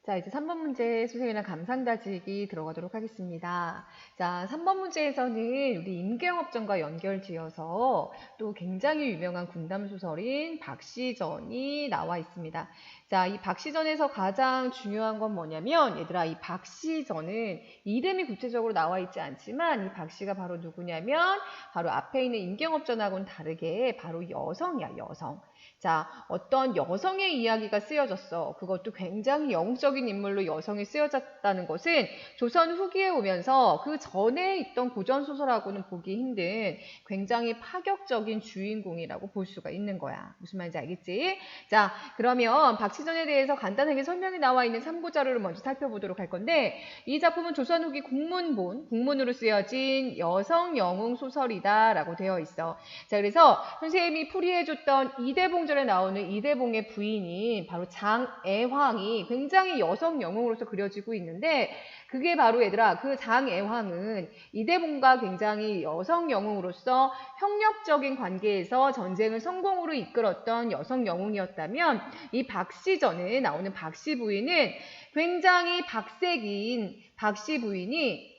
자, 이제 3번 문제 수생이랑 감상다지기 들어가도록 하겠습니다. 자, 3번 문제에서는 우리 임경업전과 연결지어서 또 굉장히 유명한 군담소설인 박시전이 나와 있습니다. 자, 이 박시전에서 가장 중요한 건 뭐냐면, 얘들아, 이 박시전은 이름이 구체적으로 나와 있지 않지만, 이 박씨가 바로 누구냐면, 바로 앞에 있는 임경업전하고는 다르게 바로 여성이야, 여성. 자, 어떤 여성의 이야기가 쓰여졌어. 그것도 굉장히 영웅적인 인물로 여성이 쓰여졌다는 것은 조선 후기에 오면서 그 전에 있던 고전소설하고는 보기 힘든 굉장히 파격적인 주인공이라고 볼 수가 있는 거야. 무슨 말인지 알겠지? 자, 그러면 박시전에 대해서 간단하게 설명이 나와 있는 참고자료를 먼저 살펴보도록 할 건데, 이 작품은 조선 후기 국문으로 쓰여진 여성 영웅 소설이다 라고 되어 있어. 자, 그래서 선생님이 풀이해줬던 이대봉전에 나오는 이대봉의 부인인 바로 장애황이 굉장히 여성 영웅으로서 그려지고 있는데, 그게 바로 얘들아, 그 장애황은 이대봉과 굉장히 여성 영웅으로서 협력적인 관계에서 전쟁을 성공으로 이끌었던 여성 영웅이었다면, 이 박시전에 나오는 박씨 부인은 굉장히 박색인 박씨 부인이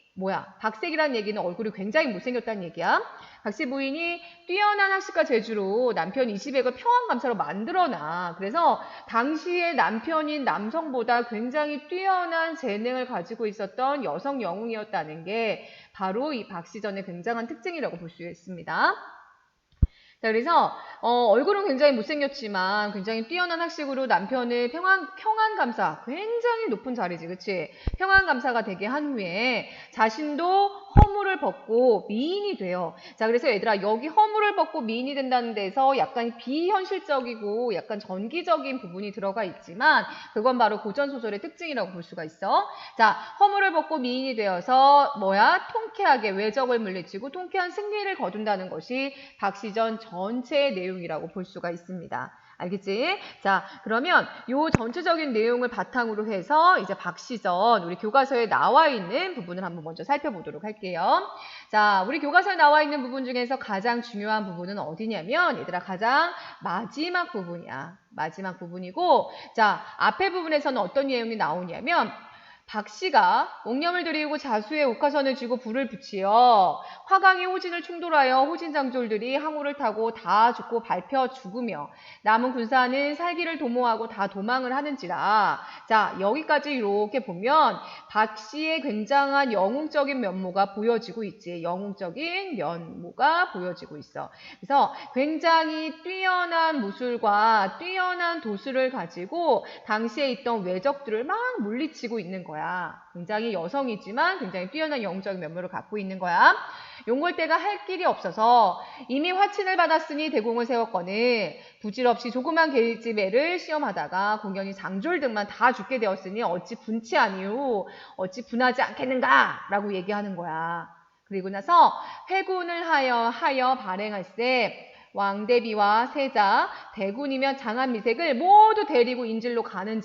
박색이라는 얘기는 얼굴이 굉장히 못생겼다는 얘기야. 박씨 부인이 뛰어난 학식과 재주로 남편 20액을 평안감사로 만들어놔. 그래서 당시의 남편인 남성보다 굉장히 뛰어난 재능을 가지고 있었던 여성 영웅이었다는 게 바로 이 박시전의 굉장한 특징이라고 볼 수 있습니다. 자, 그래서 얼굴은 굉장히 못생겼지만 굉장히 뛰어난 학식으로 남편을 평안감사, 굉장히 높은 자리지, 그치? 평안감사가 되게 한 후에 자신도 허물을 벗고 미인이 돼요. 자, 그래서 얘들아, 여기 허물을 벗고 미인이 된다는 데서 약간 비현실적이고 약간 전기적인 부분이 들어가 있지만 그건 바로 고전소설의 특징이라고 볼 수가 있어. 자, 허물을 벗고 미인이 되어서 통쾌하게 외적을 물리치고 통쾌한 승리를 거둔다는 것이 박시전 전체의 내용이라고 볼 수가 있습니다. 알겠지? 자, 그러면 요 전체적인 내용을 바탕으로 해서 이제 박시전 우리 교과서에 나와 있는 부분을 한번 먼저 살펴보도록 할게요. 자, 우리 교과서에 나와 있는 부분 중에서 가장 중요한 부분은 어디냐면 얘들아, 가장 마지막 부분이야. 마지막 부분이고, 자, 앞에 부분에서는 어떤 내용이 나오냐면 박씨가 옥념을 들이우고 자수의 옥화선을 쥐고 불을 붙이어 화강이 호진을 충돌하여 호진장졸들이 항우를 타고 다 죽고 밟혀 죽으며 남은 군사는 살기를 도모하고 다 도망을 하는지라. 자, 여기까지 이렇게 보면 박씨의 굉장한 영웅적인 면모가 보여지고 있지. 영웅적인 면모가 보여지고 있어. 그래서 굉장히 뛰어난 무술과 뛰어난 도술을 가지고 당시에 있던 외적들을 막 물리치고 있는 거야. 굉장히 여성이지만 굉장히 뛰어난 영웅적인 면모를 갖고 있는 거야. 용골대가 할 길이 없어서 이미 화친을 받았으니 대공을 세웠거늘 부질없이 조그만 계집애를 시험하다가 공연히 장졸 등만 다 죽게 되었으니 어찌 분치 아니오, 어찌 분하지 않겠는가 라고 얘기하는 거야. 그리고 나서 회군을 하여 발행할세 왕대비와 세자, 대군이면 장한미색을 모두 데리고 인질로 가는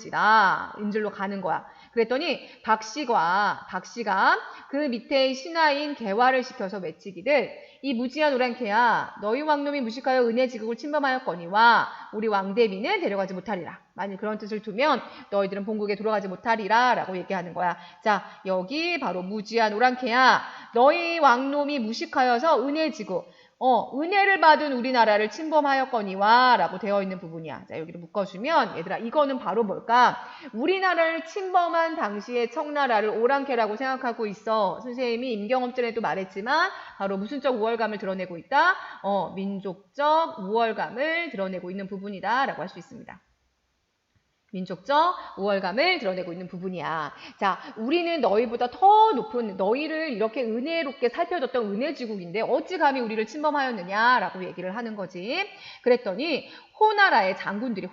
거야. 그랬더니 박씨가 그 밑에 신하인 개화를 시켜서 외치기를 이 무지한 오랑캐야, 너희 왕놈이 무식하여 은혜지국을 침범하였거니와 우리 왕대비는 데려가지 못하리라. 만일 그런 뜻을 두면 너희들은 본국에 돌아가지 못하리라 라고 얘기하는 거야. 자, 여기 바로 무지한 오랑캐야, 너희 왕놈이 무식하여서 은혜지국, 은혜를 받은 우리나라를 침범하였거니와 라고 되어 있는 부분이야. 자, 여기를 묶어주면 얘들아, 이거는 바로 뭘까? 우리나라를 침범한 당시의 청나라를 오랑캐라고 생각하고 있어. 선생님이 임경업전에도 말했지만 바로 무슨적 우월감을 드러내고 있다? 민족적 우월감을 드러내고 있는 부분이다 라고 할 수 있습니다. 민족적 우월감을 드러내고 있는 부분이야. 자, 우리는 너희보다 더 높은, 너희를 이렇게 은혜롭게 살펴줬던 은혜지국인데 어찌 감히 우리를 침범하였느냐라고 얘기를 하는 거지. 그랬더니 호나라의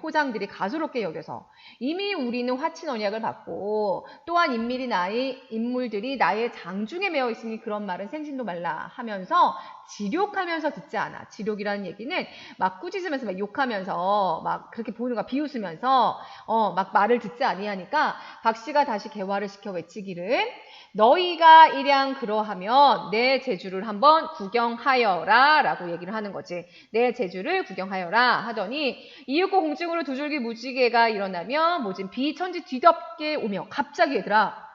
호장들이 가소롭게 여겨서 이미 우리는 화친 언약을 받고 또한 인물들이 나의 장중에 매어 있으니 그런 말은 생신도 말라 하면서 지욕하면서 듣지 않아. 지욕이라는 얘기는 막 꾸짖으면서 막 욕하면서 막 그렇게 보는 거야. 비웃으면서 막 말을 듣지 아니하니까 박씨가 다시 개화를 시켜 외치기를 너희가 일양 그러하면 내 제주를 한번 구경하여라 라고 얘기를 하는 거지. 내 제주를 구경하여라 하더니 나오니 이윽고 공중으로 두 줄기 무지개가 일어나며 모진 비천지 뒤덮게 오며 갑자기 얘들아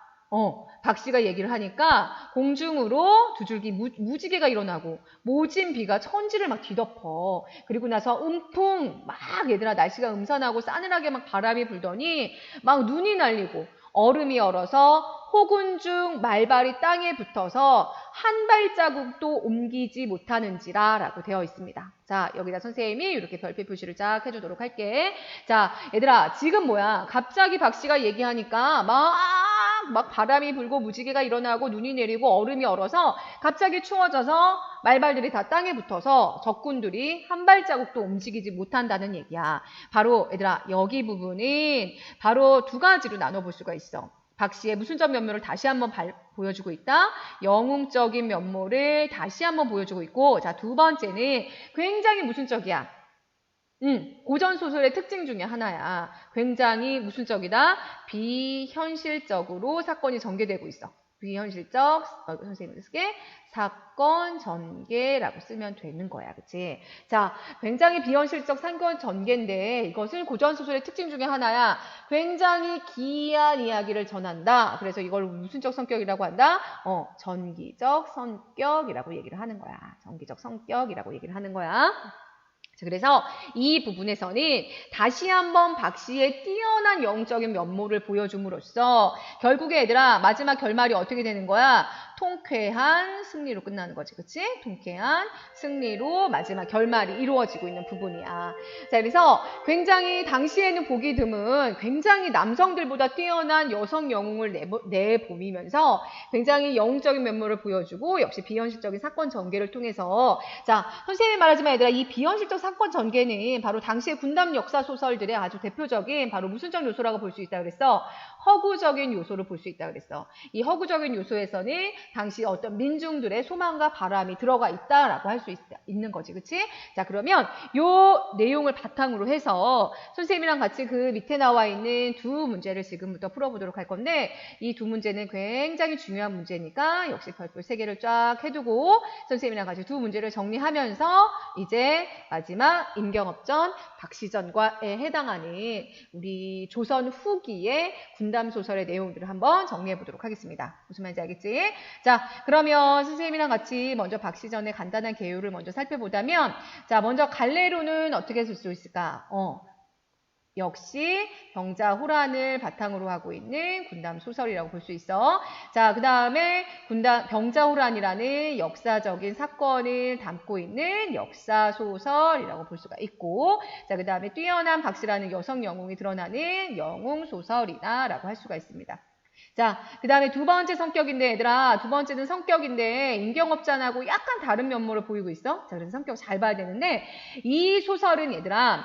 박씨가 얘기를 하니까 공중으로 두 줄기 무지개가 일어나고 모진 비가 천지를 막 뒤덮어. 그리고 나서 음풍 막 얘들아 날씨가 음산하고 싸늘하게 막 바람이 불더니 막 눈이 날리고 얼음이 얼어서 혹은 중 말발이 땅에 붙어서 한 발자국도 옮기지 못하는지라 라고 되어 있습니다. 자, 여기다 선생님이 이렇게 별표 표시를 쫙 해주도록 할게. 자, 얘들아 지금 뭐야? 갑자기 박씨가 얘기하니까 막 바람이 불고 무지개가 일어나고 눈이 내리고 얼음이 얼어서 갑자기 추워져서 말발들이 다 땅에 붙어서 적군들이 한 발자국도 움직이지 못한다는 얘기야. 바로 얘들아 여기 부분은 바로 두 가지로 나눠볼 수가 있어. 박씨의 무순적 면모를 다시 한번 보여주고 있다. 영웅적인 면모를 다시 한번 보여주고 있고, 자, 두 번째는 굉장히 무순적이야. 고전 소설의 특징 중에 하나야. 굉장히 무순적이다. 비현실적으로 사건이 전개되고 있어. 비현실적, 선생님이 쓰게 사건 전개라고 쓰면 되는 거야. 그치? 자, 굉장히 비현실적 사건 전개인데 이것은 고전 소설의 특징 중에 하나야. 굉장히 기이한 이야기를 전한다. 그래서 이걸 무슨적 성격이라고 한다? 전기적 성격이라고 얘기를 하는 거야. 전기적 성격이라고 얘기를 하는 거야. 그래서 이 부분에서는 다시 한번 박씨의 뛰어난 영적인 면모를 보여줌으로써 결국에 얘들아 마지막 결말이 어떻게 되는 거야? 통쾌한 승리로 끝나는 거지. 그치? 통쾌한 승리로 마지막 결말이 이루어지고 있는 부분이야. 자, 그래서 굉장히 당시에는 보기 드문 굉장히 남성들보다 뛰어난 여성 영웅을 내보이면서 굉장히 영웅적인 면모를 보여주고 역시 비현실적인 사건 전개를 통해서 자, 선생님이 말하지만 얘들아 이 비현실적 사건 전개는 바로 당시의 군담 역사 소설들의 아주 대표적인 바로 무슨적 요소라고 볼 수 있다 그랬어. 허구적인 요소를 볼 수 있다 그랬어. 이 허구적인 요소에서는 당시 어떤 민중들의 소망과 바람이 들어가 있다라고 할 수 있는 거지. 그치? 자, 그러면 요 내용을 바탕으로 해서 선생님이랑 같이 그 밑에 나와 있는 두 문제를 지금부터 풀어보도록 할 건데 이 두 문제는 굉장히 중요한 문제니까 역시 별표 3개를 쫙 해두고 선생님이랑 같이 두 문제를 정리하면서 이제 마지막 임경업전 박시전과에 해당하는 우리 조선 후기의 군담 소설의 내용들을 한번 정리해 보도록 하겠습니다. 무슨 말인지 알겠지? 자, 그러면 선생님이랑 같이 먼저 박시전의 간단한 개요를 먼저 살펴보자면 자, 먼저 갈래로는 어떻게 쓸 수 있을까? 역시 병자호란을 바탕으로 하고 있는 군담 소설이라고 볼 수 있어. 자, 그 다음에 병자호란이라는 역사적인 사건을 담고 있는 역사소설이라고 볼 수가 있고, 자, 그 다음에 뛰어난 박씨라는 여성 영웅이 드러나는 영웅소설이다라고 할 수가 있습니다. 자, 그 다음에 두 번째 성격인데 얘들아 두 번째는 성격인데 임경업전하고 약간 다른 면모를 보이고 있어. 자, 그래서 성격 잘 봐야 되는데 이 소설은 얘들아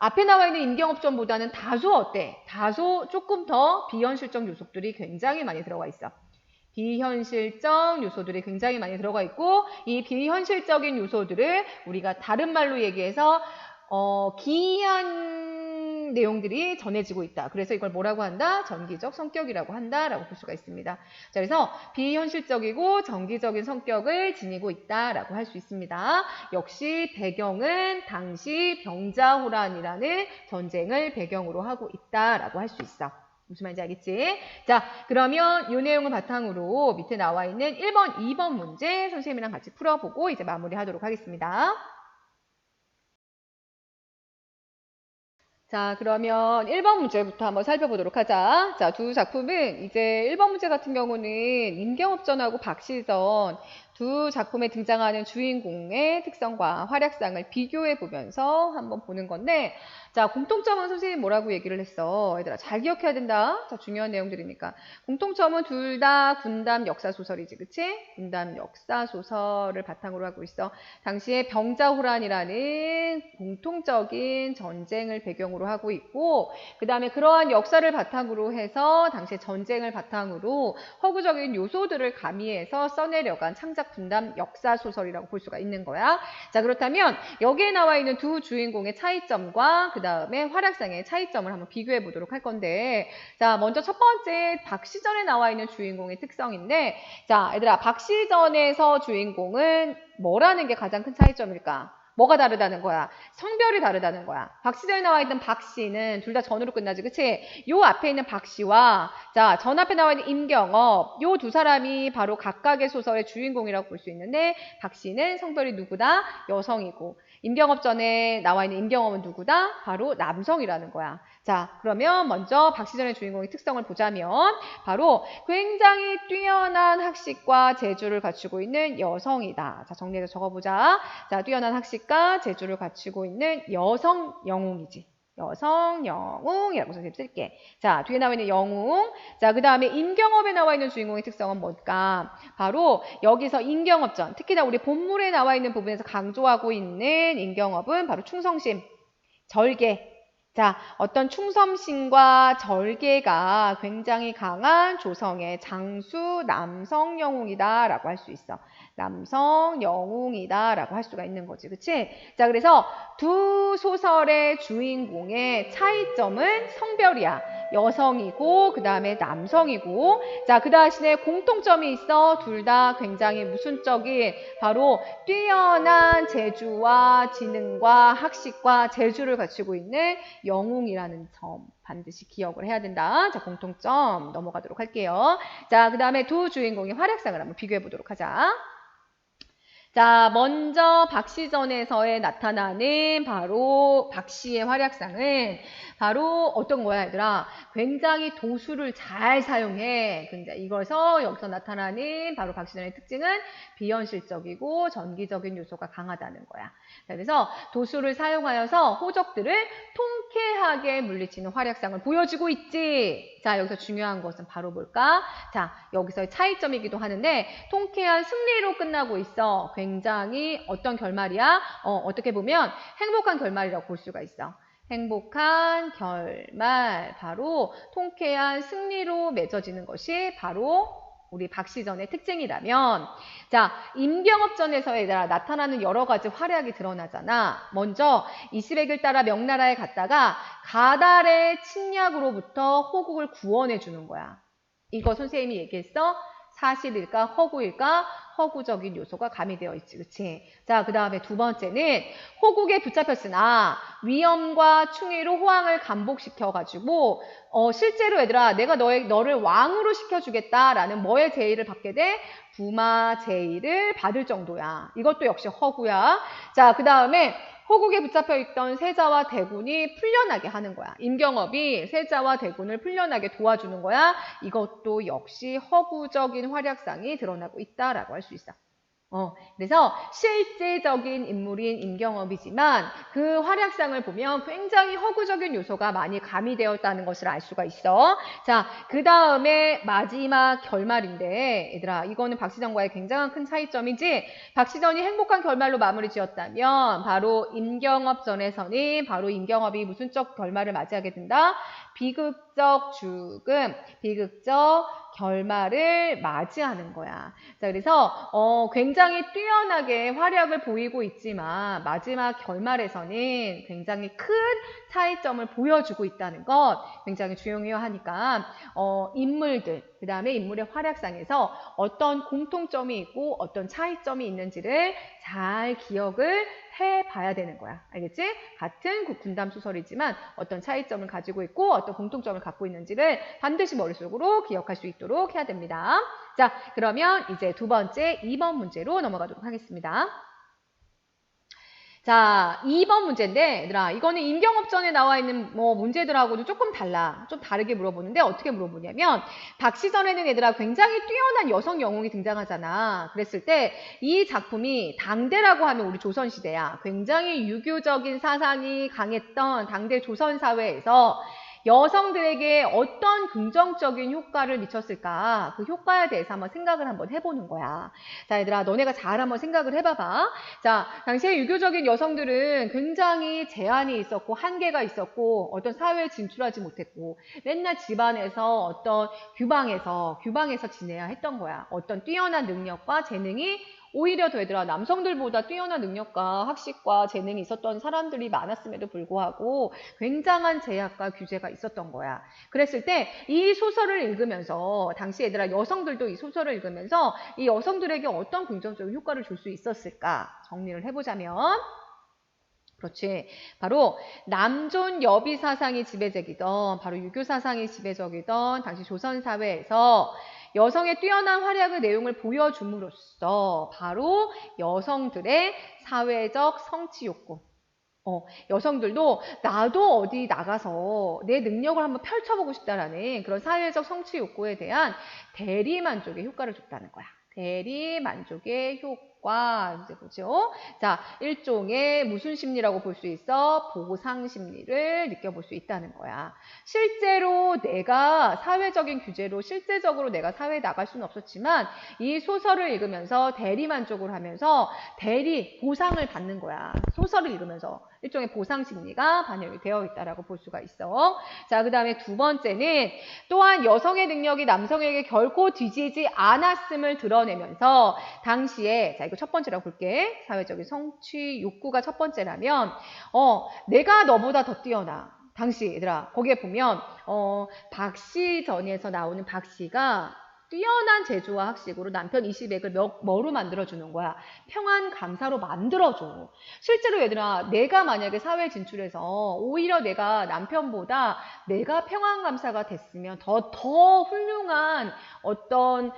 앞에 나와 있는 임경업전보다는 다소 어때? 다소 조금 더 비현실적 요소들이 굉장히 많이 들어가 있어. 비현실적 요소들이 굉장히 많이 들어가 있고 이 비현실적인 요소들을 우리가 다른 말로 얘기해서 기이한 내용들이 전해지고 있다. 그래서 이걸 뭐라고 한다? 전기적 성격이라고 한다라고 볼 수가 있습니다. 자, 그래서 비현실적이고 전기적인 성격을 지니고 있다라고 할 수 있습니다. 역시 배경은 당시 병자호란이라는 전쟁을 배경으로 하고 있다라고 할 수 있어. 무슨 말인지 알겠지? 자, 그러면 이 내용을 바탕으로 밑에 나와 있는 1번, 2번 문제 선생님이랑 같이 풀어보고 이제 마무리하도록 하겠습니다. 자, 그러면 1번 문제부터 한번 살펴보도록 하자. 자, 두 작품은 이제 1번 문제 같은 경우는 임경업전하고 박시전 두 작품에 등장하는 주인공의 특성과 활약상을 비교해 보면서 한번 보는 건데 자, 공통점은 선생님이 뭐라고 얘기를 했어? 얘들아, 잘 기억해야 된다. 자, 중요한 내용들이니까. 공통점은 둘 다 군담 역사소설이지, 그치? 군담 역사소설을 바탕으로 하고 있어. 당시에 병자호란이라는 공통적인 전쟁을 배경으로 하고 있고, 그 다음에 그러한 역사를 바탕으로 해서 당시에 전쟁을 바탕으로 허구적인 요소들을 가미해서 써내려간 창작 군담 역사소설이라고 볼 수가 있는 거야. 자, 그렇다면 여기에 나와 있는 두 주인공의 차이점과 그 다음에 활약상의 차이점을 한번 비교해 보도록 할 건데 자, 먼저 첫 번째 박시전에 나와 있는 주인공의 특성인데 자, 얘들아 박시전에서 주인공은 뭐라는 게 가장 큰 차이점일까? 뭐가 다르다는 거야? 성별이 다르다는 거야. 박시전에 나와 있는 박씨는 둘 다 전으로 끝나지, 그치? 요 앞에 있는 박씨와 자, 전 앞에 나와 있는 임경업, 요 두 사람이 바로 각각의 소설의 주인공이라고 볼 수 있는데 박씨는 성별이 누구다? 여성이고 임경업 전에 나와 있는 임경업은 누구다? 바로 남성이라는 거야. 자, 그러면 먼저 박시전의 주인공의 특성을 보자면 바로 굉장히 뛰어난 학식과 재주를 갖추고 있는 여성이다. 자, 정리해서 적어보자. 자, 뛰어난 학식과 재주를 갖추고 있는 여성 영웅이지. 여성 영웅이라고 선생님 쓸게. 자, 뒤에 나와 있는 영웅. 자, 그 다음에 임경업에 나와 있는 주인공의 특성은 뭘까? 바로 여기서 임경업전, 특히나 우리 본물에 나와 있는 부분에서 강조하고 있는 임경업은 바로 충성심, 절개. 자, 어떤 충성심과 절개가 굉장히 강한 조성의 장수 남성 영웅이다라고 할 수 있어. 남성 영웅이다라고 할 수가 있는 거지, 그치? 자, 그래서 두 소설의 주인공의 차이점은 성별이야. 여성이고 그 다음에 남성이고 자, 그 대신에 공통점이 있어. 둘 다 굉장히 무순적인 바로 뛰어난 재주와 지능과 학식과 재주를 갖추고 있는 영웅이라는 점 반드시 기억을 해야 된다. 자, 공통점 넘어가도록 할게요. 자, 그 다음에 두 주인공의 활약상을 한번 비교해 보도록 하자. 자, 먼저 박시전에서의 나타나는 바로 박씨의 활약상은 바로 어떤 거야, 얘들아? 굉장히 도수를 잘 사용해. 굉장히 이거서 여기서 나타나는 바로 박시전의 특징은 비현실적이고 전기적인 요소가 강하다는 거야. 자, 그래서 도수를 사용하여서 호적들을 통쾌하게 물리치는 활약상을 보여주고 있지. 자, 여기서 중요한 것은 바로 뭘까? 자, 여기서의 차이점이기도 하는데 통쾌한 승리로 끝나고 있어. 굉장히 어떤 결말이야? 어떻게 보면 행복한 결말이라고 볼 수가 있어. 행복한 결말, 바로 통쾌한 승리로 맺어지는 것이 바로 우리 박시전의 특징이라면 자, 임경업전에서 얘들아 나타나는 여러 가지 활약이 드러나잖아. 먼저 20의 길 따라 명나라에 갔다가 가달의 침략으로부터 호국을 구원해 주는 거야. 이거 선생님이 얘기했어? 사실일까? 허구일까? 허구적인 요소가 가미되어 있지, 그치? 자, 그 다음에 두 번째는 호국에 붙잡혔으나 위엄과 충의로 호황을 감복시켜가지고 실제로 얘들아 내가 너를 왕으로 시켜주겠다라는 뭐의 제의를 받게 돼? 부마 제의를 받을 정도야. 이것도 역시 허구야. 자, 그 다음에 호국에 붙잡혀 있던 세자와 대군이 풀려나게 하는 거야. 임경업이 세자와 대군을 풀려나게 도와주는 거야. 이것도 역시 허구적인 활약상이 드러나고 있다라고 할 수 있어. 그래서 실제적인 인물인 임경업이지만 그 활약상을 보면 굉장히 허구적인 요소가 많이 가미되었다는 것을 알 수가 있어. 자, 그 다음에 마지막 결말인데 얘들아 이거는 박시전과의 굉장한 큰 차이점이지. 박시전이 행복한 결말로 마무리 지었다면 바로 임경업전에서는 바로 임경업이 무슨적 결말을 맞이하게 된다? 비극적 죽음, 비극적 결말을 맞이하는 거야. 자, 그래서 굉장히 뛰어나게 활약을 보이고 있지만 마지막 결말에서는 굉장히 큰 차이점을 보여주고 있다는 것 굉장히 중요해야 하니까 인물들, 그 다음에 인물의 활약상에서 어떤 공통점이 있고 어떤 차이점이 있는지를 잘 기억을 해봐야 되는 거야. 알겠지? 같은 군담 소설이지만 어떤 차이점을 가지고 있고 어떤 공통점을 갖고 있는지를 반드시 머릿속으로 기억할 수 있도록 해야 됩니다. 자, 그러면 이제 두 번째 2번 문제로 넘어가도록 하겠습니다. 자, 2번 문제인데 얘들아 이거는 임경업전에 나와 있는 문제들하고도 조금 달라. 좀 다르게 물어보는데 어떻게 물어보냐면 박시전에는 얘들아 굉장히 뛰어난 여성 영웅이 등장하잖아. 그랬을 때 이 작품이 당대라고 하면 우리 조선시대야. 굉장히 유교적인 사상이 강했던 당대 조선사회에서 여성들에게 어떤 긍정적인 효과를 미쳤을까? 그 효과에 대해서 한번 생각을 한번 해보는 거야. 자, 얘들아, 너네가 잘 한번 생각을 해봐봐. 자, 당시에 유교적인 여성들은 굉장히 제한이 있었고, 한계가 있었고, 어떤 사회에 진출하지 못했고, 맨날 집안에서 어떤 규방에서 지내야 했던 거야. 어떤 뛰어난 능력과 재능이 오히려 더 얘들아 남성들보다 뛰어난 능력과 학식과 재능이 있었던 사람들이 많았음에도 불구하고 굉장한 제약과 규제가 있었던 거야. 그랬을 때 이 소설을 읽으면서 당시 얘들아 여성들도 이 소설을 읽으면서 이 여성들에게 어떤 긍정적인 효과를 줄 수 있었을까 정리를 해보자면 그렇지. 바로 남존 여비 사상이 지배적이던, 바로 유교 사상이 지배적이던 당시 조선 사회에서 여성의 뛰어난 활약의 내용을 보여줌으로써 바로 여성들의 사회적 성취 욕구, 여성들도 나도 어디 나가서 내 능력을 한번 펼쳐보고 싶다라는 그런 사회적 성취 욕구에 대한 대리만족의 효과를 줬다는 거야. 대리만족의 효과, 이제 보죠. 자, 일종의 무슨 심리라고 볼 수 있어? 보상 심리를 느껴볼 수 있다는 거야. 실제로 내가 사회적인 규제로 실제적으로 내가 사회에 나갈 수는 없었지만 이 소설을 읽으면서 대리만족을 하면서 보상을 받는 거야. 소설을 읽으면서 일종의 보상 심리가 반영이 되어 있다라고 볼 수가 있어. 자, 그 다음에 두 번째는 또한 여성의 능력이 남성에게 결코 뒤지지 않았음을 드러내면서 당시에, 자, 이거 첫 번째라고 볼게. 사회적인 성취 욕구가 첫 번째라면, 내가 너보다 더 뛰어나. 당시, 얘들아, 거기에 보면, 박씨전에서 나오는 박씨가 뛰어난 재주와 학식으로 남편 이시백을 뭐로 만들어주는 거야? 평안감사로 만들어줘. 실제로 얘들아, 내가 만약에 사회에 진출해서 오히려 내가 남편보다 내가 평안감사가 됐으면 더 훌륭한 어떤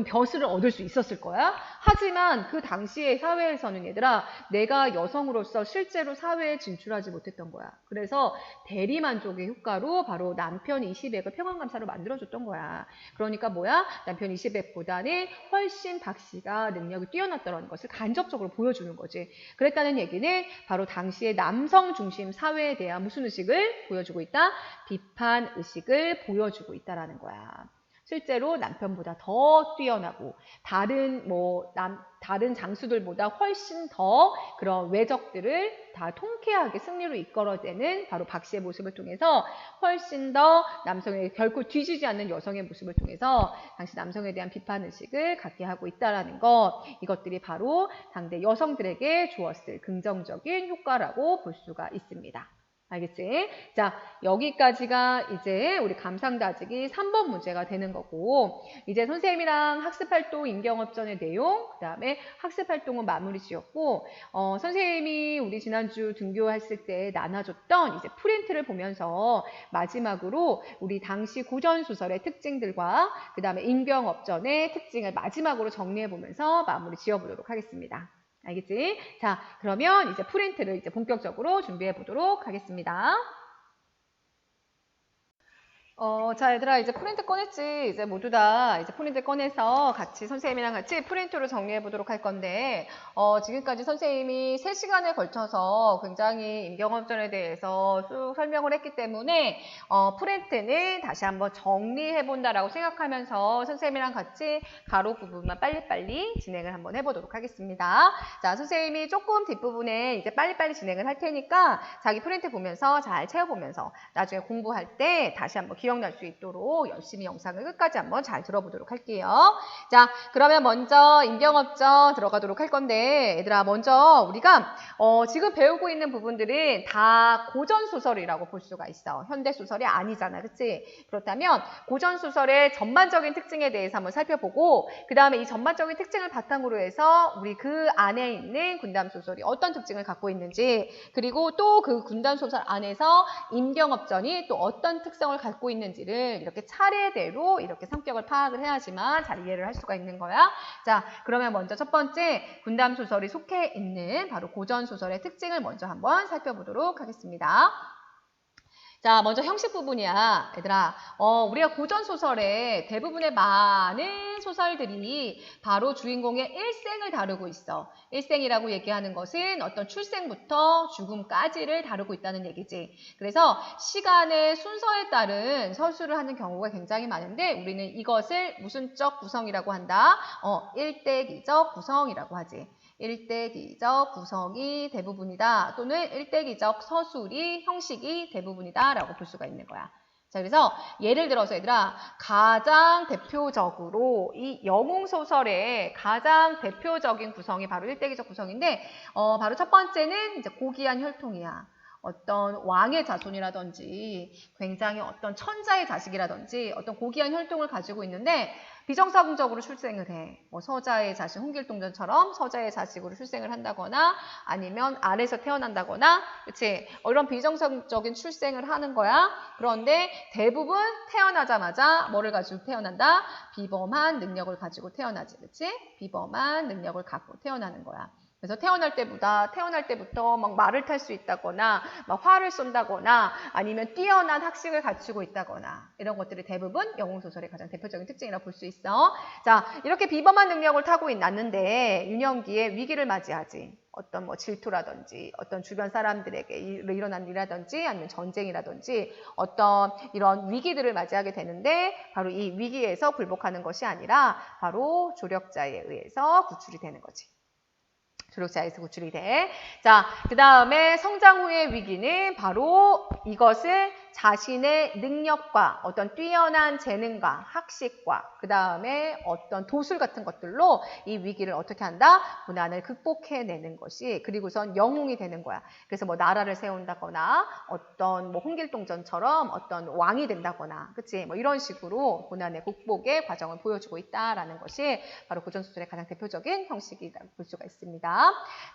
벼슬을 얻을 수 있었을 거야. 하지만 그 당시의 사회에서는 얘들아, 내가 여성으로서 실제로 사회에 진출하지 못했던 거야. 그래서 대리만족의 효과로 바로 남편 20액을 평안감사로 만들어줬던 거야. 그러니까 뭐야? 남편 20액보다는 훨씬 박씨가 능력이 뛰어났다는 것을 간접적으로 보여주는 거지. 그랬다는 얘기는 바로 당시의 남성 중심 사회에 대한 무슨 의식을 보여주고 있다? 비판 의식을 보여주고 있다라는 거야. 실제로 남편보다 더 뛰어나고 다른 장수들보다 훨씬 더 그런 외적들을 다 통쾌하게 승리로 이끌어내는 바로 박씨의 모습을 통해서 훨씬 더 남성에게 결코 뒤지지 않는 여성의 모습을 통해서 당시 남성에 대한 비판의식을 갖게 하고 있다는 것, 이것들이 바로 당대 여성들에게 주었을 긍정적인 효과라고 볼 수가 있습니다. 알겠지? 자, 여기까지가 이제 우리 감상다지기 3번 문제가 되는 거고, 이제 선생님이랑 학습활동 임경업전의 내용, 그 다음에 학습활동은 마무리 지었고, 선생님이 우리 지난주 등교했을 때 나눠줬던 이제 프린트를 보면서 마지막으로 우리 당시 고전소설의 특징들과 그 다음에 임경업전의 특징을 마지막으로 정리해보면서 마무리 지어보도록 하겠습니다. 알겠지? 자, 그러면 이제 프린트를 이제 본격적으로 준비해 보도록 하겠습니다. 자, 얘들아, 이제 프린트 꺼냈지? 이제 모두 다 이제 프린트 꺼내서 같이 선생님이랑 같이 프린트로 정리해 보도록 할 건데, 지금까지 선생님이 3시간에 걸쳐서 굉장히 임경업전에 대해서 쭉 설명을 했기 때문에, 프린트는 다시 한번 정리해 본다라고 생각하면서 선생님이랑 같이 가로 부분만 빨리빨리 진행을 한번 해보도록 하겠습니다. 자, 선생님이 조금 뒷부분에 이제 빨리빨리 진행을 할 테니까 자기 프린트 보면서 잘 채워보면서 나중에 공부할 때 다시 한번 기억날 수 있도록 열심히 영상을 끝까지 한번 잘 들어보도록 할게요. 자, 그러면 먼저 임경업전 들어가도록 할 건데, 얘들아, 먼저 우리가 지금 배우고 있는 부분들은 다 고전소설이라고 볼 수가 있어. 현대소설이 아니잖아, 그치? 그렇다면 고전소설의 전반적인 특징에 대해서 한번 살펴보고, 그 다음에 이 전반적인 특징을 바탕으로 해서 우리 그 안에 있는 군담소설이 어떤 특징을 갖고 있는지, 그리고 또 그 군담소설 안에서 임경업전이 또 어떤 특성을 갖고 있는지를 이렇게 차례대로 이렇게 성격을 파악을 해야지만 잘 이해를 할 수가 있는 거야. 자, 그러면 먼저 첫 번째 군담소설이 속해 있는 바로 고전소설의 특징을 먼저 한번 살펴보도록 하겠습니다. 자, 먼저 형식 부분이야. 얘들아, 우리가 고전소설의 대부분의 많은 소설들이 바로 주인공의 일생을 다루고 있어. 일생이라고 얘기하는 것은 어떤 출생부터 죽음까지를 다루고 있다는 얘기지. 그래서 시간의 순서에 따른 서술을 하는 경우가 굉장히 많은데 우리는 이것을 무슨 적 구성이라고 한다? 일대기적 구성이라고 하지. 일대기적 구성이 대부분이다. 또는 일대기적 서술이 형식이 대부분이다 라고 볼 수가 있는 거야. 자, 그래서 예를 들어서 얘들아, 가장 대표적으로 이 영웅소설의 가장 대표적인 구성이 바로 일대기적 구성인데 바로 첫 번째는 이제 고귀한 혈통이야. 어떤 왕의 자손이라든지 굉장히 어떤 천자의 자식이라든지 어떤 고귀한 혈통을 가지고 있는데 비정상적으로 출생을 해. 뭐 서자의 자식 홍길동전처럼 서자의 자식으로 출생을 한다거나 아니면 아래에서 태어난다거나 그치? 이런 비정상적인 출생을 하는 거야. 그런데 대부분 태어나자마자 뭐를 가지고 태어난다? 비범한 능력을 가지고 태어나지. 그치? 비범한 능력을 갖고 태어나는 거야. 그래서 태어날 때부터 막 말을 탈 수 있다거나, 막 활을 쏜다거나, 아니면 뛰어난 학식을 갖추고 있다거나, 이런 것들이 대부분 영웅소설의 가장 대표적인 특징이라고 볼 수 있어. 자, 이렇게 비범한 능력을 타고 있는데, 유년기에 위기를 맞이하지. 어떤 뭐 질투라든지, 어떤 주변 사람들에게 일어난 일이라든지, 아니면 전쟁이라든지, 어떤 이런 위기들을 맞이하게 되는데, 바로 이 위기에서 굴복하는 것이 아니라, 바로 조력자에 의해서 구출이 되는 거지. 조력자에서 구출이 돼. 자, 그 다음에 성장 후의 위기는 바로 이것을 자신의 능력과 어떤 뛰어난 재능과 학식과 그 다음에 어떤 도술 같은 것들로 이 위기를 어떻게 한다? 고난을 극복해내는 것이 그리고선 영웅이 되는 거야. 그래서 뭐 나라를 세운다거나 어떤 뭐 홍길동전처럼 어떤 왕이 된다거나 그치? 뭐 이런 식으로 고난의 극복의 과정을 보여주고 있다라는 것이 바로 고전소설의 가장 대표적인 형식이라고 볼 수가 있습니다.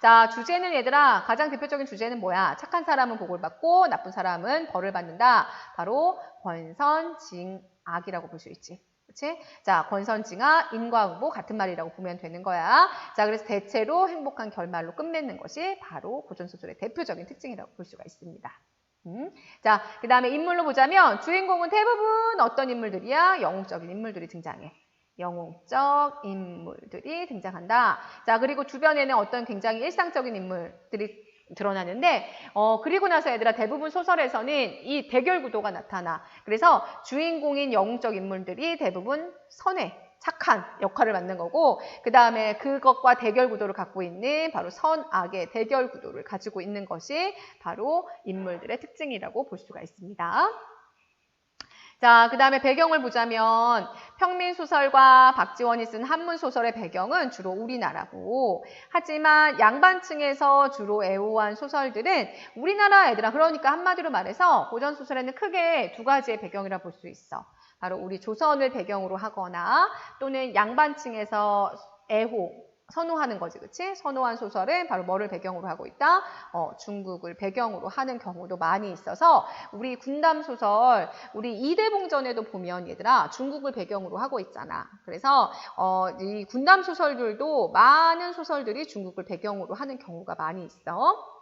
자, 주제는 얘들아 가장 대표적인 주제는 뭐야? 착한 사람은 복을 받고 나쁜 사람은 벌을 받는다. 바로 권선징악이라고 볼 수 있지. 그치? 자, 권선징악, 인과응보 같은 말이라고 보면 되는 거야. 자, 그래서 대체로 행복한 결말로 끝맺는 것이 바로 고전소설의 대표적인 특징이라고 볼 수가 있습니다. 자, 그 다음에 인물로 보자면 주인공은 대부분 어떤 인물들이야? 영웅적인 인물들이 등장해. 영웅적 인물들이 등장한다. 자, 그리고 주변에는 어떤 굉장히 일상적인 인물들이 드러나는데 그리고 나서 얘들아 대부분 소설에서는 이 대결 구도가 나타나. 그래서 주인공인 영웅적 인물들이 대부분 선해, 착한 역할을 맡는 거고 그 다음에 그것과 대결 구도를 갖고 있는 바로 선악의 대결 구도를 가지고 있는 것이 바로 인물들의 특징이라고 볼 수가 있습니다. 자, 그 다음에 배경을 보자면 평민소설과 박지원이 쓴 한문소설의 배경은 주로 우리나라고 하지만 양반층에서 주로 애호한 소설들은 우리나라 애들아 그러니까 한마디로 말해서 고전소설에는 크게 두 가지의 배경이라 볼 수 있어. 바로 우리 조선을 배경으로 하거나 또는 양반층에서 애호 선호하는 거지, 그치? 선호한 소설은 바로 뭐를 배경으로 하고 있다? 중국을 배경으로 하는 경우도 많이 있어서 우리 군담소설, 우리 이대봉전에도 보면 얘들아 중국을 배경으로 하고 있잖아. 그래서 이 군담소설들도 많은 소설들이 중국을 배경으로 하는 경우가 많이 있어.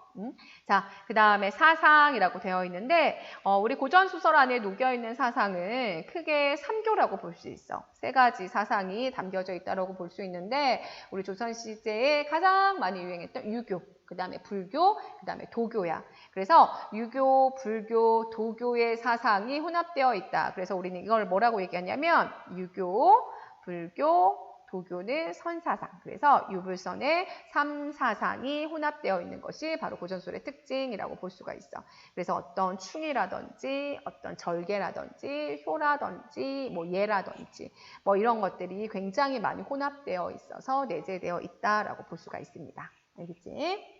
자, 그 다음에 사상이라고 되어 있는데 우리 고전소설 안에 녹여있는 사상은 크게 3교라고 볼 수 있어. 3가지 사상이 담겨져 있다고 볼 수 있는데 우리 조선시대에 가장 많이 유행했던 유교, 그 다음에 불교, 그 다음에 도교야. 그래서 유교, 불교, 도교의 사상이 혼합되어 있다. 그래서 우리는 이걸 뭐라고 얘기하냐면 유교, 불교, 도교는 선사상, 그래서 유불선의 3사상이 혼합되어 있는 것이 바로 고전소설의 특징이라고 볼 수가 있어. 그래서 어떤 충이라든지 어떤 절개라든지 효라든지 뭐 예라든지 뭐 이런 것들이 굉장히 많이 혼합되어 있어서 내재되어 있다라고 볼 수가 있습니다. 알겠지?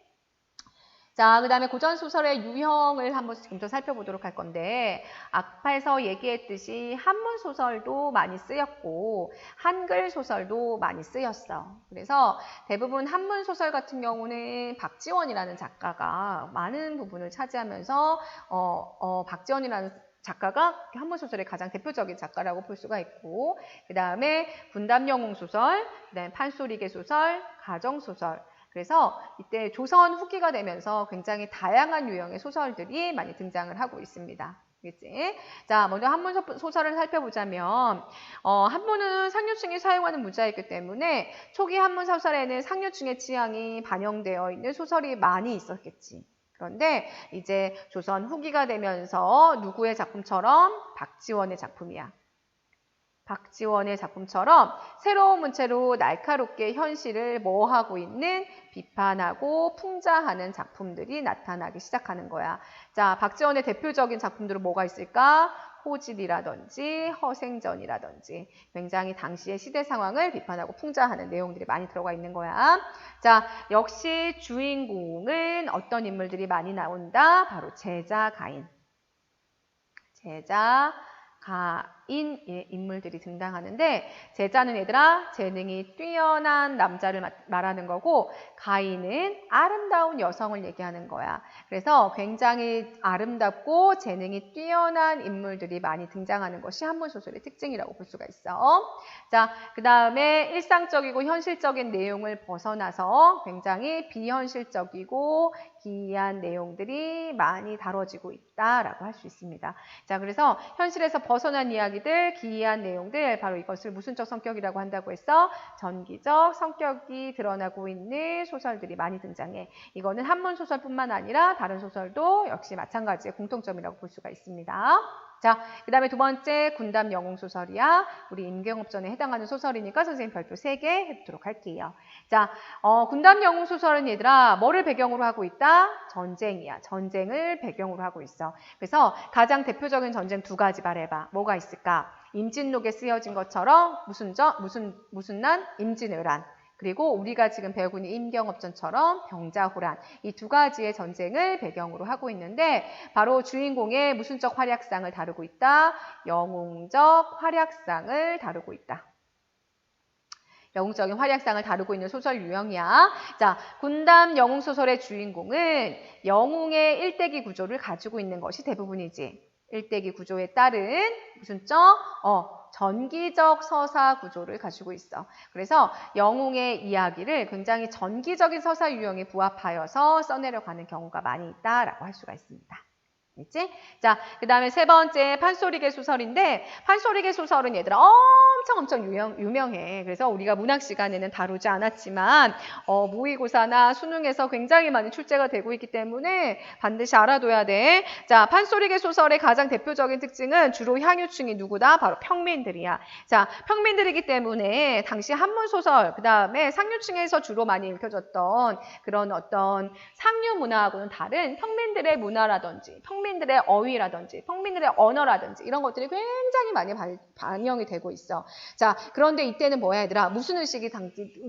자, 그 다음에 고전소설의 유형을 한번 좀 더 살펴보도록 할 건데 앞에서 얘기했듯이 한문소설도 많이 쓰였고 한글 소설도 많이 쓰였어. 그래서 대부분 한문소설 같은 경우는 박지원이라는 작가가 많은 부분을 차지하면서 박지원이라는 작가가 한문소설의 가장 대표적인 작가라고 볼 수가 있고 그 다음에 군담영웅소설, 그 다음에 판소리개 소설, 가정소설 그래서 이때 조선 후기가 되면서 굉장히 다양한 유형의 소설들이 많이 등장을 하고 있습니다. 그치? 자, 먼저 한문 소설을 살펴보자면 한문은 상류층이 사용하는 문자이기 때문에 초기 한문 소설에는 상류층의 취향이 반영되어 있는 소설이 많이 있었겠지. 그런데 이제 조선 후기가 되면서 누구의 작품처럼 박지원의 작품이야. 박지원의 작품처럼 새로운 문체로 날카롭게 현실을 모호하고 있는 비판하고 풍자하는 작품들이 나타나기 시작하는 거야. 자, 박지원의 대표적인 작품들은 뭐가 있을까? 호질이라든지 허생전이라든지 굉장히 당시의 시대 상황을 비판하고 풍자하는 내용들이 많이 들어가 있는 거야. 자, 역시 주인공은 어떤 인물들이 많이 나온다? 바로 제자, 가인. 제자, 가인의 인물들이 등장하는데 제자는 얘들아 재능이 뛰어난 남자를 말하는 거고 가인은 아름다운 여성을 얘기하는 거야. 그래서 굉장히 아름답고 재능이 뛰어난 인물들이 많이 등장하는 것이 한문 소설의 특징이라고 볼 수가 있어. 자, 그 다음에 일상적이고 현실적인 내용을 벗어나서 굉장히 비현실적이고 기이한 내용들이 많이 다뤄지고 있다라고 할 수 있습니다. 자, 그래서 현실에서 벗어난 이야기들, 기이한 내용들, 바로 이것을 무슨적 성격이라고 한다고 했어? 전기적 성격이 드러나고 있는 소설들이 많이 등장해. 이거는 한문 소설뿐만 아니라 다른 소설도 역시 마찬가지의 공통점이라고 볼 수가 있습니다. 자, 그 다음에 두 번째 군담 영웅소설이야. 우리 임경업전에 해당하는 소설이니까 선생님 별표 3개 해보도록 할게요. 자, 군담 영웅소설은 얘들아 뭐를 배경으로 하고 있다? 전쟁이야. 전쟁을 배경으로 하고 있어. 그래서 가장 대표적인 전쟁 두 가지 말해봐. 뭐가 있을까? 임진록에 쓰여진 것처럼 무슨 난? 임진왜란. 그리고 우리가 지금 배우고 있는 임경업전처럼 병자호란, 이 두 가지의 전쟁을 배경으로 하고 있는데 바로 주인공의 무슨적 활약상을 다루고 있다. 영웅적 활약상을 다루고 있다. 영웅적인 활약상을 다루고 있는 소설 유형이야. 자, 군담 영웅소설의 주인공은 영웅의 일대기 구조를 가지고 있는 것이 대부분이지. 일대기 구조에 따른 무슨적? 전기적 서사 구조를 가지고 있어. 그래서 영웅의 이야기를 굉장히 전기적인 서사 유형에 부합하여서 써내려가는 경우가 많이 있다라고 할 수가 있습니다. 있지? 자, 그 다음에 세 번째 판소리계 소설인데 판소리계 소설은 얘들아 엄청 유명해. 그래서 우리가 문학 시간에는 다루지 않았지만 모의고사나 수능에서 굉장히 많이 출제가 되고 있기 때문에 반드시 알아둬야 돼. 자, 판소리계 소설의 가장 대표적인 특징은 주로 향유층이 누구다? 바로 평민들이야. 자, 평민들이기 때문에 당시 한문 소설 그 다음에 상류층에서 주로 많이 읽혀졌던 그런 어떤 상류 문화하고는 다른 평민들의 문화라든지 평민들의 어휘라든지 평민들의 언어라든지 이런 것들이 굉장히 많이 반영이 되고 있어. 자, 그런데 이때는 뭐야 얘들아? 무슨 의식이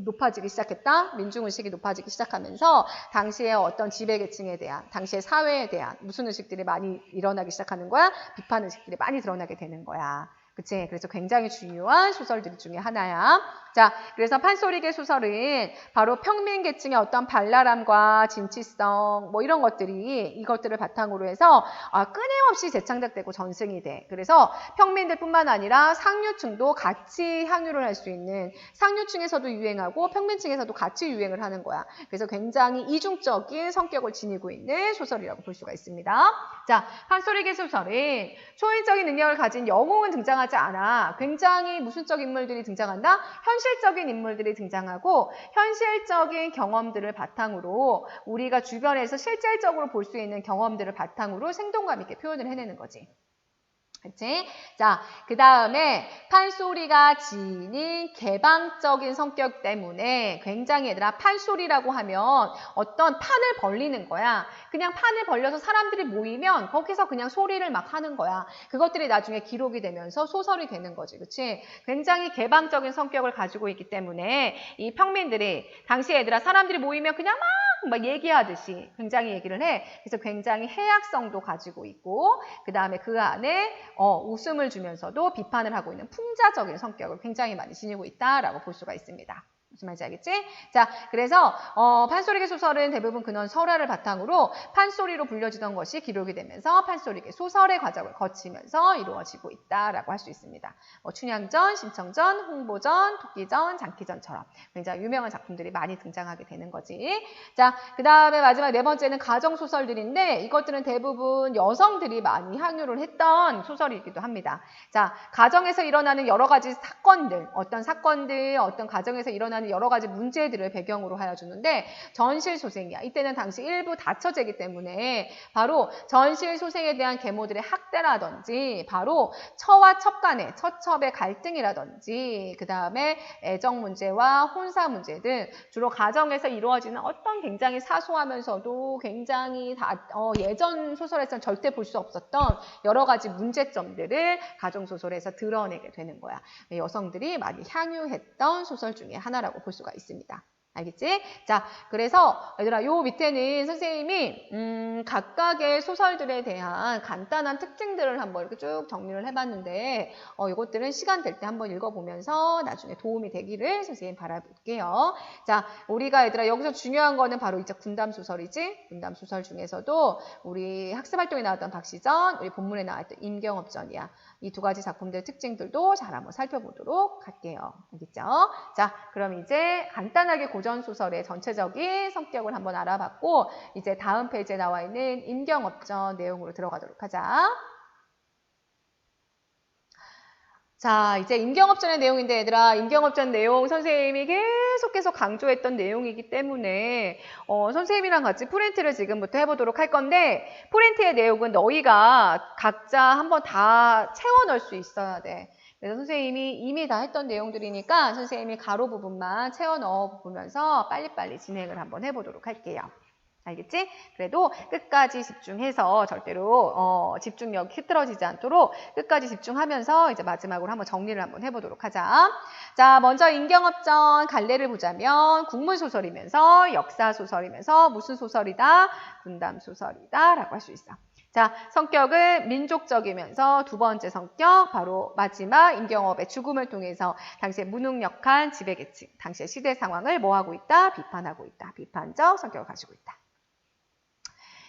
높아지기 시작했다? 민중의식이 높아지기 시작하면서 당시의 어떤 지배계층에 대한 당시의 사회에 대한 무슨 의식들이 많이 일어나기 시작하는 거야? 비판의식들이 많이 드러나게 되는 거야. 그치? 그래서 굉장히 중요한 소설들 중에 하나야. 자, 그래서 판소리계 소설은 바로 평민계층의 어떤 발랄함과 진취성 뭐 이런 것들이 이것들을 바탕으로 해서 끊임없이 재창작되고 전승이 돼. 그래서 평민들뿐만 아니라 상류층도 같이 향유를 할 수 있는 상류층에서도 유행하고 평민층에서도 같이 유행을 하는 거야. 그래서 굉장히 이중적인 성격을 지니고 있는 소설이라고 볼 수가 있습니다. 자, 판소리계 소설은 초인적인 능력을 가진 영웅은 등장하지 않아. 굉장히 무슨적 인물들이 등장한다? 현실적인 인물들이 등장하고 현실적인 경험들을 바탕으로 우리가 주변에서 실질적으로 볼 수 있는 경험들을 바탕으로 생동감 있게 표현을 해내는 거지. 그치? 자, 그 다음에 판소리가 지닌 개방적인 성격 때문에 굉장히 얘들아 판소리라고 하면 어떤 판을 벌리는 거야. 그냥 판을 벌려서 사람들이 모이면 거기서 그냥 소리를 막 하는 거야. 그것들이 나중에 기록이 되면서 소설이 되는 거지. 그치? 굉장히 개방적인 성격을 가지고 있기 때문에 이 평민들이 당시 얘들아 사람들이 모이면 그냥 막 얘기하듯이 굉장히 얘기를 해. 그래서 굉장히 해악성도 가지고 있고 그 다음에 그 안에 웃음을 주면서도 비판을 하고 있는 풍자적인 성격을 굉장히 많이 지니고 있다라고 볼 수가 있습니다. 무슨 말인지 알겠지? 자, 그래서 판소리계 소설은 대부분 근원 설화를 바탕으로 판소리로 불려지던 것이 기록이 되면서 판소리계 소설의 과정을 거치면서 이루어지고 있다라고 할 수 있습니다. 춘향전, 심청전, 홍보전, 토끼전, 장기전처럼 굉장히 유명한 작품들이 많이 등장하게 되는 거지. 자, 그 다음에 마지막 네 번째는 가정소설들인데 이것들은 대부분 여성들이 많이 향유를 했던 소설이기도 합니다. 자, 가정에서 일어나는 여러 가지 사건들, 어떤 가정에서 일어나는 발생하는 여러 가지 문제들을 배경으로 하여 주는데 전실소생이야. 이때는 당시 일부 다처제이기 때문에 바로 전실소생에 대한 계모들의 학대라든지 바로 처와 첩 간의 처첩의 갈등이라든지 그 다음에 애정 문제와 혼사 문제 등 주로 가정에서 이루어지는 어떤 굉장히 사소하면서도 굉장히 예전 소설에서는 절대 볼 수 없었던 여러 가지 문제점들을 가정소설에서 드러내게 되는 거야. 여성들이 많이 향유했던 소설 중에 하나라고 볼 수가 있습니다. 알겠지? 자, 그래서 얘들아 요 밑에는 선생님이 각각의 소설들에 대한 간단한 특징들을 한번 이렇게 쭉 정리를 해봤는데 이것들은 시간 될 때 한번 읽어보면서 나중에 도움이 되기를 선생님 바라볼게요. 자, 우리가 얘들아 여기서 중요한 거는 바로 이제 군담소설이지? 군담소설 중에서도 우리 학습활동에 나왔던 박시전, 우리 본문에 나왔던 임경업전이야. 이 두 가지 작품들의 특징들도 잘 한번 살펴보도록 할게요. 알겠죠? 자, 그럼 이제 간단하게 고전소설의 전체적인 성격을 한번 알아봤고 이제 다음 페이지에 나와 있는 임경업전 내용으로 들어가도록 하자. 자, 이제 임경업전의 내용인데 얘들아 임경업전 내용 선생님이 계속 강조했던 내용이기 때문에 선생님이랑 같이 프린트를 지금부터 해보도록 할 건데 프린트의 내용은 너희가 각자 한번 다 채워 넣을 수 있어야 돼. 그래서 선생님이 이미 다 했던 내용들이니까 선생님이 가로 부분만 채워 넣어 보면서 빨리빨리 진행을 한번 해보도록 할게요. 알겠지? 그래도 끝까지 집중해서 절대로 집중력이 흐트러지지 않도록 끝까지 집중하면서 이제 마지막으로 한번 정리를 한번 해보도록 하자. 자, 먼저 임경업전 갈래를 보자면 국문소설이면서 역사소설이면서 무슨 소설이다? 군담소설이다 라고 할 수 있어. 자, 성격은 민족적이면서 두 번째 성격 바로 마지막 임경업의 죽음을 통해서 당시의 무능력한 지배계층, 당시의 시대 상황을 뭐하고 있다? 비판하고 있다. 비판적 성격을 가지고 있다.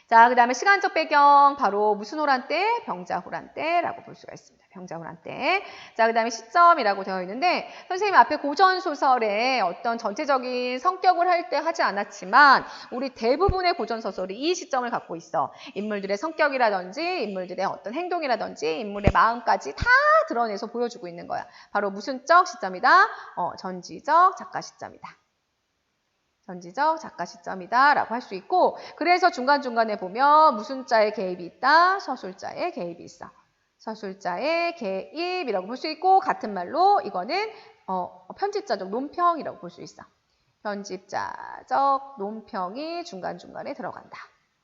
자, 그 다음에 시간적 배경 바로 무슨 호란 때? 병자호란 때라고 볼 수가 있습니다. 병자호란 때. 자, 그 다음에 시점이라고 되어 있는데 선생님 앞에 고전소설의 어떤 전체적인 성격을 할 때 하지 않았지만 우리 대부분의 고전소설이 이 시점을 갖고 있어. 인물들의 성격이라든지 인물들의 어떤 행동이라든지 인물의 마음까지 다 드러내서 보여주고 있는 거야. 바로 무슨 적 시점이다? 전지적 작가 시점이다. 전지적 작가 시점이다 라고 할 수 있고 그래서 중간중간에 보면 무슨 자의 개입이 있다? 서술자의 개입이 있어. 서술자의 개입이라고 볼 수 있고 같은 말로 이거는 편집자적 논평이라고 볼 수 있어. 편집자적 논평이 중간중간에 들어간다.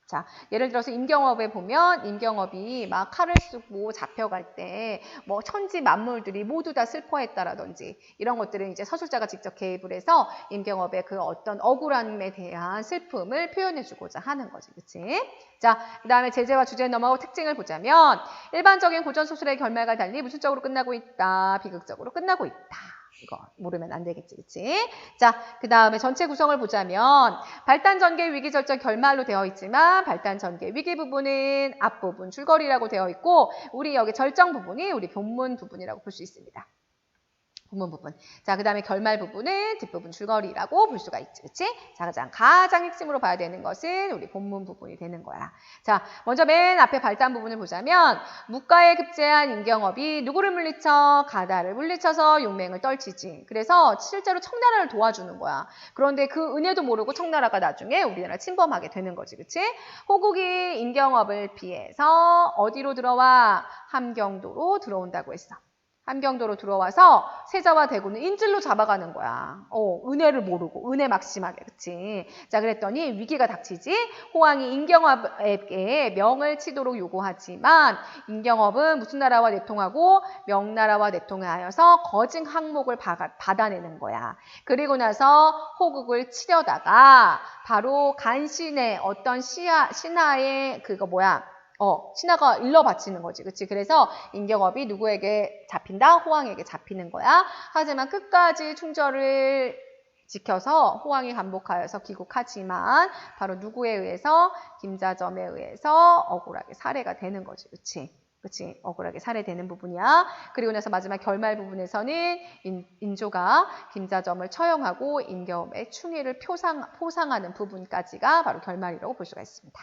자, 예를 들어서 임경업에 보면 임경업이 막 칼을 쓰고 잡혀갈 때 뭐 천지 만물들이 모두 다 슬퍼했다라든지 이런 것들은 이제 서술자가 직접 개입을 해서 임경업의 그 어떤 억울함에 대한 슬픔을 표현해주고자 하는 거지, 그치? 자, 그 다음에 제재와 주제 넘어가고 특징을 보자면 일반적인 고전소설의 결말과 달리 무슨적으로 끝나고 있다, 비극적으로 끝나고 있다. 이거 모르면 안 되겠지, 그치? 자, 그 다음에 전체 구성을 보자면 발단, 전개, 위기, 절정, 결말로 되어 있지만 발단, 전개, 위기 부분은 앞부분, 줄거리라고 되어 있고 우리 여기 절정 부분이 우리 본문 부분이라고 볼 수 있습니다. 본문 부분. 자, 그 다음에 결말 부분은 뒷부분 줄거리라고 볼 수가 있지, 그치? 자, 가장 핵심으로 봐야 되는 것은 우리 본문 부분이 되는 거야. 자, 먼저 맨 앞에 발단 부분을 보자면 묵가에 급제한 임경업이 누구를 물리쳐? 가다를 물리쳐서 용맹을 떨치지. 그래서 실제로 청나라를 도와주는 거야. 그런데 그 은혜도 모르고 청나라가 나중에 우리나라 침범하게 되는 거지, 그치? 호국이 임경업을 피해서 어디로 들어와? 함경도로 들어온다고 했어. 함경도로 들어와서 세자와 대군을 인질로 잡아가는 거야. 은혜를 모르고 은혜 막심하게, 그치? 자, 그랬더니 위기가 닥치지. 호황이 임경업에게 명을 치도록 요구하지만 임경업은 무슨 나라와 내통하고 명나라와 내통하여서 거진 항목을 받아내는 거야. 그리고 나서 호국을 치려다가 바로 간신의 어떤 신하의 신하가 일러 바치는 거지. 그치? 그래서 임경업이 누구에게 잡힌다? 호황에게 잡히는 거야. 하지만 끝까지 충절을 지켜서 호황이 간복하여서 귀국하지만 바로 누구에 의해서? 김자점에 의해서 억울하게 살해가 되는 거지. 그치? 그치? 억울하게 살해되는 부분이야. 그리고 나서 마지막 결말 부분에서는 인조가 김자점을 처형하고 임경업의 충의를 포상하는 부분까지가 바로 결말이라고 볼 수가 있습니다.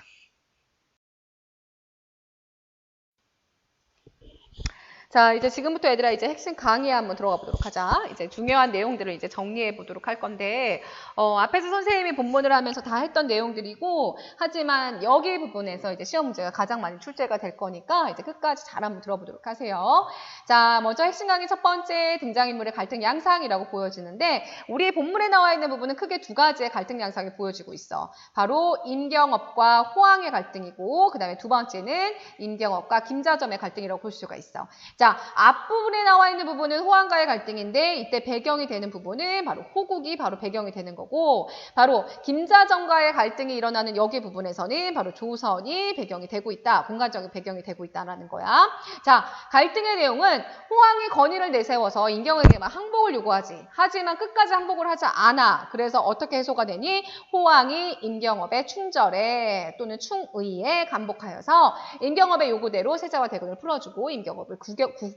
자, 이제 지금부터 얘들아 이제 핵심 강의에 한번 들어가 보도록 하자. 이제 중요한 내용들을 이제 정리해 보도록 할 건데, 앞에서 선생님이 본문을 하면서 다 했던 내용들이고, 하지만 여기 부분에서 이제 시험 문제가 가장 많이 출제가 될 거니까 이제 끝까지 잘 한번 들어보도록 하세요. 자, 먼저 핵심 강의 첫 번째 등장인물의 갈등 양상이라고 보여지는데, 우리 본문에 나와 있는 부분은 크게 두 가지의 갈등 양상이 보여지고 있어. 바로 임경업과 호황의 갈등이고, 그 다음에 두 번째는 임경업과 김자점의 갈등이라고 볼 수가 있어. 자, 앞부분에 나와 있는 부분은 호황과의 갈등인데 이때 배경이 되는 부분은 바로 호국이 바로 배경이 되는 거고, 바로 김자점과의 갈등이 일어나는 여기 부분에서는 바로 조선이 배경이 되고 있다. 공간적인 배경이 되고 있다라는 거야. 자, 갈등의 내용은 호황이 건의를 내세워서 임경에게 막 항복을 요구하지. 하지만 끝까지 항복을 하지 않아. 그래서 어떻게 해소가 되니? 호황이 임경업의 충절에 또는 충의에 감복하여서 임경업의 요구대로 세자와 대군을 풀어주고 임경업을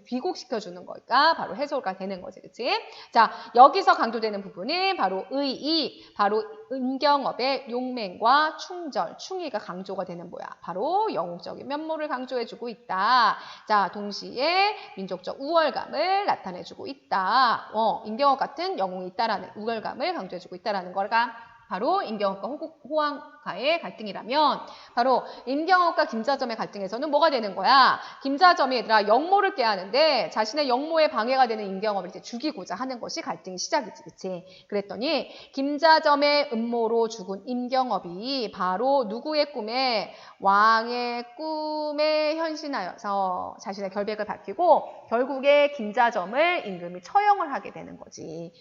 귀국시켜주는 거니까 바로 해소가 되는 거지, 그치? 자, 여기서 강조되는 부분이 바로 의의, 바로 임경업의 용맹과 충절, 충의가 강조가 되는 뭐야? 바로 영웅적인 면모를 강조해주고 있다. 자, 동시에 민족적 우월감을 나타내주고 있다. 임경업 같은 영웅이 있다라는 우월감을 강조해주고 있다라는 거가 바로 임경업과 호황과의 갈등이라면, 바로 임경업과 김자점의 갈등에서는 뭐가 되는 거야? 김자점이 얘들아 역모를 깨하는데 자신의 역모에 방해가 되는 임경업을 이제 죽이고자 하는 것이 갈등의 시작이지, 그치? 그랬더니 김자점의 음모로 죽은 임경업이 바로 누구의 꿈에? 왕의 꿈에 현신하여서 자신의 결백을 밝히고 결국에 김자점을 임금이 처형을 하게 되는 거지.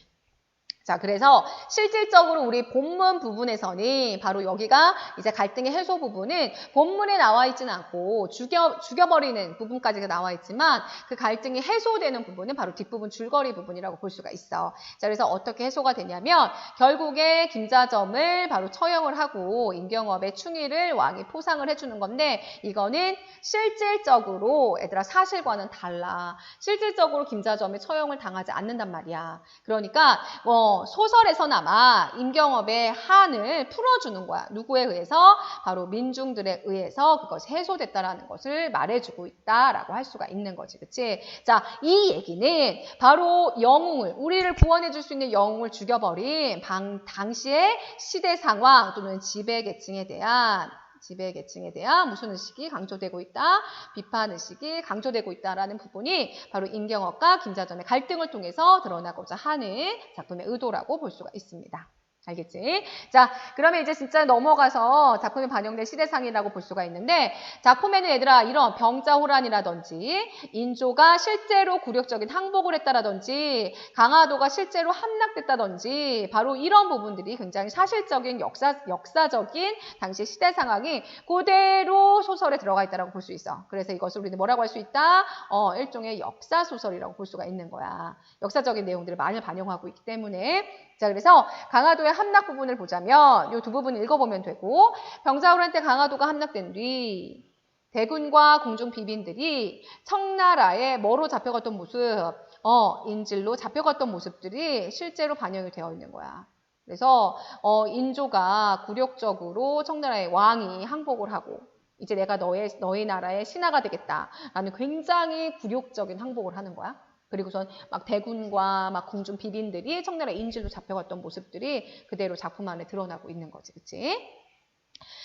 자, 그래서 실질적으로 우리 본문 부분에서는 바로 여기가 이제 갈등의 해소 부분은 본문에 나와 있지는 않고 죽여버리는 부분까지가 나와 있지만 그 갈등이 해소되는 부분은 바로 뒷부분 줄거리 부분이라고 볼 수가 있어. 자, 그래서 어떻게 해소가 되냐면 결국에 김자점을 바로 처형을 하고 임경업의 충의를 왕이 포상을 해주는 건데, 이거는 실질적으로 얘들아 사실과는 달라. 실질적으로 김자점이 처형을 당하지 않는단 말이야. 그러니까 소설에서나마 임경업의 한을 풀어주는 거야. 누구에 의해서? 바로 민중들에 의해서 그것이 해소됐다라는 것을 말해주고 있다라고 할 수가 있는 거지, 그치? 자, 이 얘기는 바로 영웅을, 우리를 구원해줄 수 있는 영웅을 죽여버린 당시의 시대 상황 또는 지배계층에 대한 무슨 의식이 강조되고 있다? 비판의식이 강조되고 있다라는 부분이 바로 임경업과 김자점의 갈등을 통해서 드러나고자 하는 작품의 의도라고 볼 수가 있습니다. 알겠지? 자, 그러면 이제 진짜 넘어가서 작품에 반영된 시대상이라고 볼 수가 있는데, 작품에는 얘들아 이런 병자호란이라든지 인조가 실제로 굴욕적인 항복을 했다라든지 강화도가 실제로 함락됐다든지 바로 이런 부분들이 굉장히 사실적인 역사적인 당시 시대 상황이 그대로 소설에 들어가 있다라고 볼 수 있어. 그래서 이것을 우리는 뭐라고 할 수 있다? 일종의 역사소설이라고 볼 수가 있는 거야. 역사적인 내용들을 많이 반영하고 있기 때문에. 자, 그래서 강화도의 함락 부분을 보자면 이 두 부분 읽어보면 되고, 병자호란 때 강화도가 함락된 뒤 대군과 궁중 비빈들이 청나라에 뭐로 잡혀갔던 모습, 인질로 잡혀갔던 모습들이 실제로 반영이 되어 있는 거야. 그래서 인조가 굴욕적으로 청나라의 왕이 항복을 하고 이제 내가 너희 나라의 신하가 되겠다라는 굉장히 굴욕적인 항복을 하는 거야. 그리고선 막 대군과 막 궁중 비빈들이 청나라 인질로 잡혀갔던 모습들이 그대로 작품 안에 드러나고 있는 거지, 그치?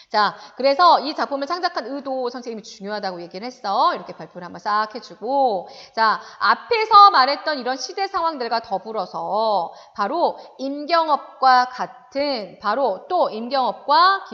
자, 그래서 이 작품을 창작한 의도 선생님이 중요하다고 얘기를 했어. 이렇게 발표를 한번 싹 해주고, 자, 앞에서 말했던 이런 시대 상황들과 더불어서 바로 임경업과 같은, 바로 또 임경업과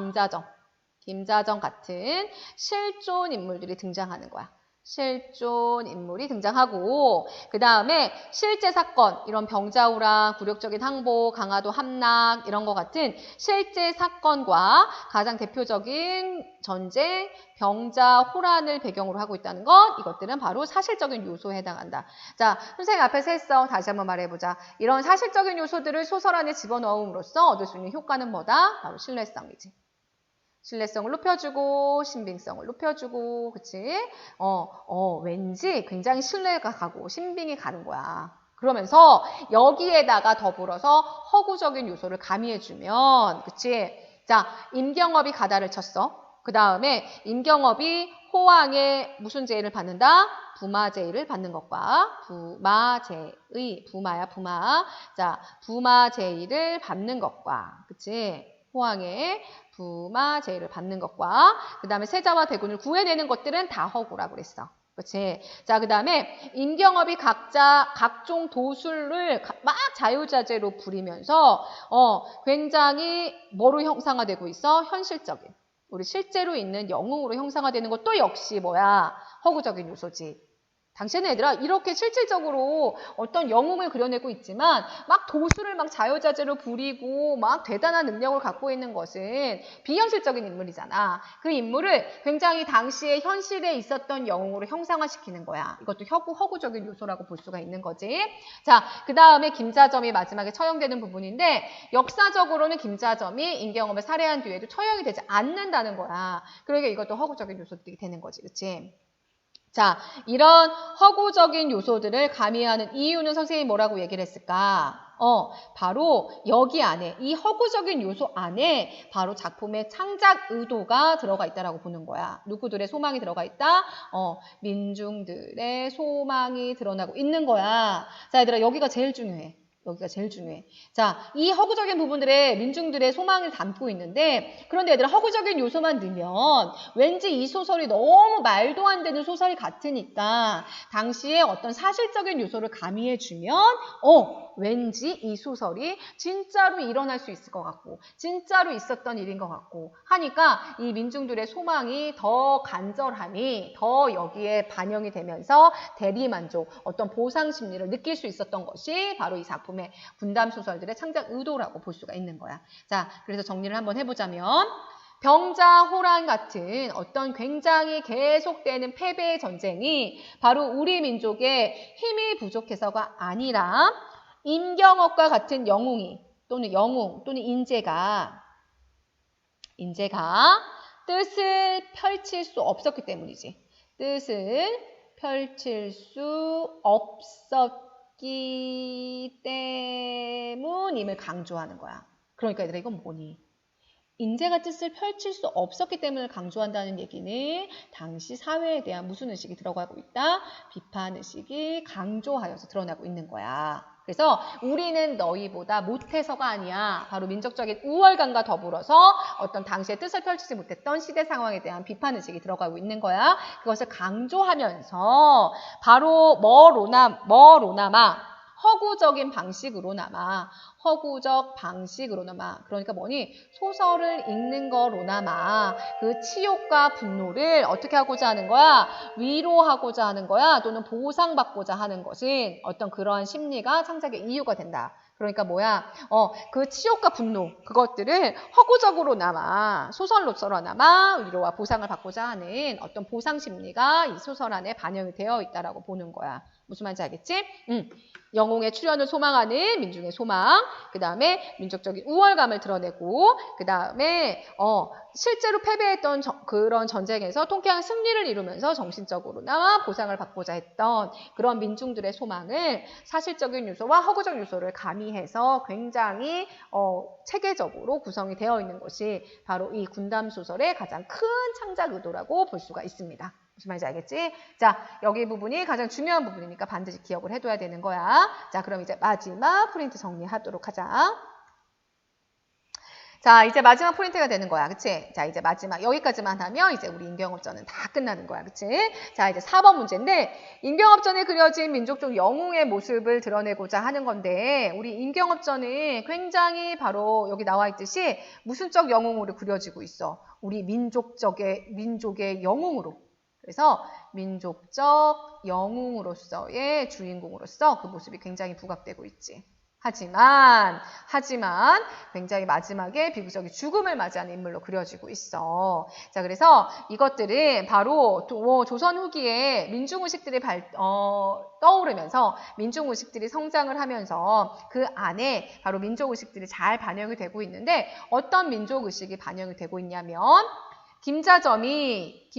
김자점 같은 실존 인물들이 등장하는 거야. 실존 인물이 등장하고, 그 다음에 실제 사건, 이런 병자호란, 굴욕적인 항복, 강화도 함락 이런 것 같은 실제 사건과 가장 대표적인 전쟁, 병자호란을 배경으로 하고 있다는 것, 이것들은 바로 사실적인 요소에 해당한다. 자, 선생님 앞에서 했어. 다시 한번 말해보자. 이런 사실적인 요소들을 소설 안에 집어넣음으로써 얻을 수 있는 효과는 뭐다? 바로 신뢰성이지. 신뢰성을 높여주고 신빙성을 높여주고, 그치? 왠지 굉장히 신뢰가 가고 신빙이 가는 거야. 그러면서 여기에다가 더불어서 허구적인 요소를 가미해주면, 그치? 자, 임경업이 가다를 쳤어. 그 다음에 임경업이 호황의 무슨 제의를 받는다? 부마 제의를 받는 것과 부마 제의를 받는 것과, 그치? 호황의 부마 제의를 받는 것과, 그 다음에 세자와 대군을 구해내는 것들은 다 허구라고 그랬어. 그치? 자, 그 다음에 임경업이 각자 각종 도술을 막 자유자재로 부리면서 굉장히 뭐로 형상화되고 있어? 현실적인. 우리 실제로 있는 영웅으로 형상화되는 것도 역시 뭐야? 허구적인 요소지. 당신은 얘들아 이렇게 실질적으로 어떤 영웅을 그려내고 있지만 막 도술을 막 자유자재로 부리고 막 대단한 능력을 갖고 있는 것은 비현실적인 인물이잖아. 그 인물을 굉장히 당시에 현실에 있었던 영웅으로 형상화시키는 거야. 이것도 허구적인 요소라고 볼 수가 있는 거지. 자, 그 다음에 김자점이 마지막에 처형되는 부분인데 역사적으로는 김자점이 임경업을 살해한 뒤에도 처형이 되지 않는다는 거야. 그러니까 이것도 허구적인 요소들이 되는 거지. 그치? 자, 이런 허구적인 요소들을 가미하는 이유는 선생님이 뭐라고 얘기를 했을까? 바로 여기 안에, 이 허구적인 요소 안에 바로 작품의 창작 의도가 들어가 있다라고 보는 거야. 누구들의 소망이 들어가 있다? 민중들의 소망이 드러나고 있는 거야. 자, 얘들아, 여기가 제일 중요해. 여기가 제일 중요해. 자, 이 허구적인 부분들에 민중들의 소망을 담고 있는데 그런데 얘들아 허구적인 요소만 넣으면 왠지 이 소설이 너무 말도 안 되는 소설 같으니까 당시에 어떤 사실적인 요소를 가미해주면 왠지 이 소설이 진짜로 일어날 수 있을 것 같고 진짜로 있었던 일인 것 같고 하니까 이 민중들의 소망이 더 간절함이 더 여기에 반영이 되면서 대리만족, 어떤 보상 심리를 느낄 수 있었던 것이 바로 이 작품 군담 소설들의 창작 의도라고 볼 수가 있는 거야. 자, 그래서 정리를 한번 해보자면 병자 호란 같은 어떤 굉장히 계속되는 패배의 전쟁이 바로 우리 민족의 힘이 부족해서가 아니라 임경업과 같은 영웅 또는 인재가 뜻을 펼칠 수 없었기 때문이지. 뜻을 펼칠 수 없었기 때문임을 강조하는 거야. 그러니까 얘들아 이건 뭐니? 인재가 뜻을 펼칠 수 없었기 때문에 강조한다는 얘기는 당시 사회에 대한 무슨 의식이 들어가고 있다? 비판 의식이 강조하여서 드러나고 있는 거야. 그래서 우리는 너희보다 못해서가 아니야. 바로 민족적인 우월감과 더불어서 어떤 당시에 뜻을 펼치지 못했던 시대 상황에 대한 비판 의식이 들어가고 있는 거야. 그것을 강조하면서 바로 뭐로나마 허구적 방식으로나마 그러니까 뭐니 소설을 읽는 거로나마 그 치욕과 분노를 어떻게 하고자 하는 거야? 위로하고자 하는 거야? 또는 보상받고자 하는 것은 어떤 그러한 심리가 창작의 이유가 된다. 그러니까 뭐야? 그 치욕과 분노 그것들을 허구적으로나마 소설로서나마 위로와 보상을 받고자 하는 어떤 보상 심리가 이 소설 안에 반영이 되어 있다라고 보는 거야. 무슨 말인지 알겠지? 영웅의 출현을 소망하는 민중의 소망, 그 다음에 민족적인 우월감을 드러내고, 그 다음에 실제로 패배했던 그런 전쟁에서 통쾌한 승리를 이루면서 정신적으로나마 보상을 받고자 했던 그런 민중들의 소망을 사실적인 요소와 허구적 요소를 가미해서 굉장히 체계적으로 구성이 되어 있는 것이 바로 이 군담 소설의 가장 큰 창작 의도라고 볼 수가 있습니다. 무슨 말인지 알겠지? 자, 여기 부분이 가장 중요한 부분이니까 반드시 기억을 해둬야 되는 거야. 자, 그럼 이제 마지막 프린트 정리하도록 하자. 자, 이제 마지막 프린트가 되는 거야. 그치? 자, 이제 마지막 여기까지만 하면 이제 우리 임경업전은 다 끝나는 거야. 그치? 자, 이제 4번 문제인데 임경업전에 그려진 민족적 영웅의 모습을 드러내고자 하는 건데 우리 임경업전은 굉장히 바로 여기 나와 있듯이 무슨적 영웅으로 그려지고 있어. 우리 민족의 영웅으로. 그래서 민족적 영웅으로서의 주인공으로서 그 모습이 굉장히 부각되고 있지. 하지만 굉장히 마지막에 비극적인 죽음을 맞이하는 인물로 그려지고 있어. 자, 그래서 이것들은 바로 조선 후기에 민중의식들이 떠오르면서 민중의식들이 성장을 하면서 그 안에 바로 민족의식들이 잘 반영이 되고 있는데 어떤 민족의식이 반영이 되고 있냐면 김자점이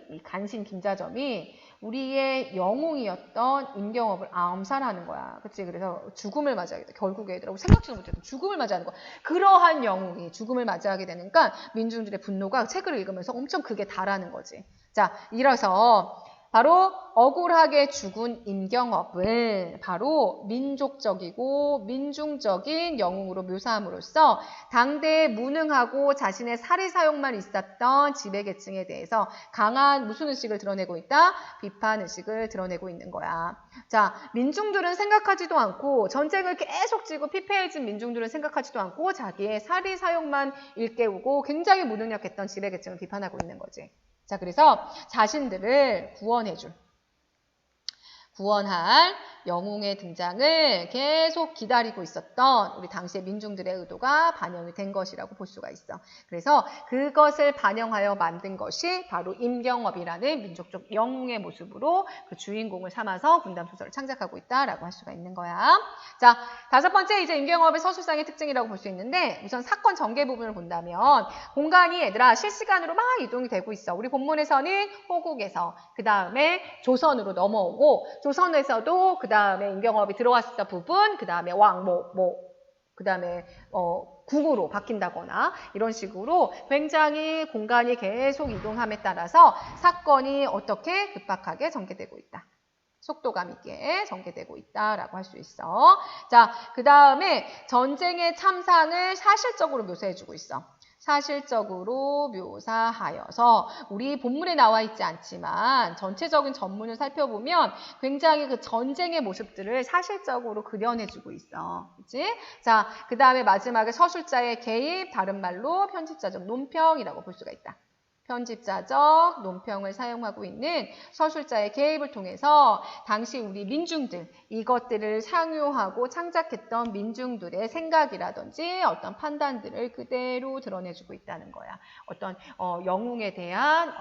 이 간신 김자점이 우리의 영웅이었던 임경업을 암살하는 거야. 그치? 그래서 죽음을 맞이하게 돼. 결국에 얘들아, 생각지도 못했던 죽음을 맞이하는 거야. 그러한 영웅이 죽음을 맞이하게 되니까 민중들의 분노가 책을 읽으면서 엄청 크게 달하는 거지. 자, 이래서 바로 억울하게 죽은 임경업을 바로 민족적이고 민중적인 영웅으로 묘사함으로써 당대에 무능하고 자신의 사리사욕만 있었던 지배계층에 대해서 강한 무슨 의식을 드러내고 있다? 비판 의식을 드러내고 있는 거야. 자, 민중들은 생각하지도 않고 전쟁을 계속 지고 피폐해진 민중들은 생각하지도 않고 자기의 사리사욕만 일깨우고 굉장히 무능력했던 지배계층을 비판하고 있는 거지. 자, 그래서 자신들을 구원할 영웅의 등장을 계속 기다리고 있었던 우리 당시의 민중들의 의도가 반영이 된 것이라고 볼 수가 있어. 그래서 그것을 반영하여 만든 것이 바로 임경업이라는 민족적 영웅의 모습으로 그 주인공을 삼아서 군담소설을 창작하고 있다라고 할 수가 있는 거야. 자, 다섯 번째 이제 임경업의 서술상의 특징이라고 볼 수 있는데 우선 사건 전개 부분을 본다면 공간이 얘들아 실시간으로 막 이동이 되고 있어. 우리 본문에서는 호국에서 그 다음에 조선으로 넘어오고 조선에서도 그 다음에 임경업이 들어왔었던 부분, 그 다음에 그 다음에 국으로 바뀐다거나 이런 식으로 굉장히 공간이 계속 이동함에 따라서 사건이 어떻게 급박하게 전개되고 있다. 속도감 있게 전개되고 있다라고 할 수 있어. 자, 그 다음에 전쟁의 참상을 사실적으로 묘사해주고 있어. 사실적으로 묘사하여서 우리 본문에 나와 있지 않지만 전체적인 전문을 살펴보면 굉장히 그 전쟁의 모습들을 사실적으로 그려내주고 있어. 그치? 자, 그 다음에 마지막에 서술자의 개입, 다른 말로 편집자적 논평이라고 볼 수가 있다. 편집자적 논평을 사용하고 있는 서술자의 개입을 통해서 당시 우리 민중들, 이것들을 상용하고 창작했던 민중들의 생각이라든지 어떤 판단들을 그대로 드러내주고 있다는 거야. 어떤 영웅에 대한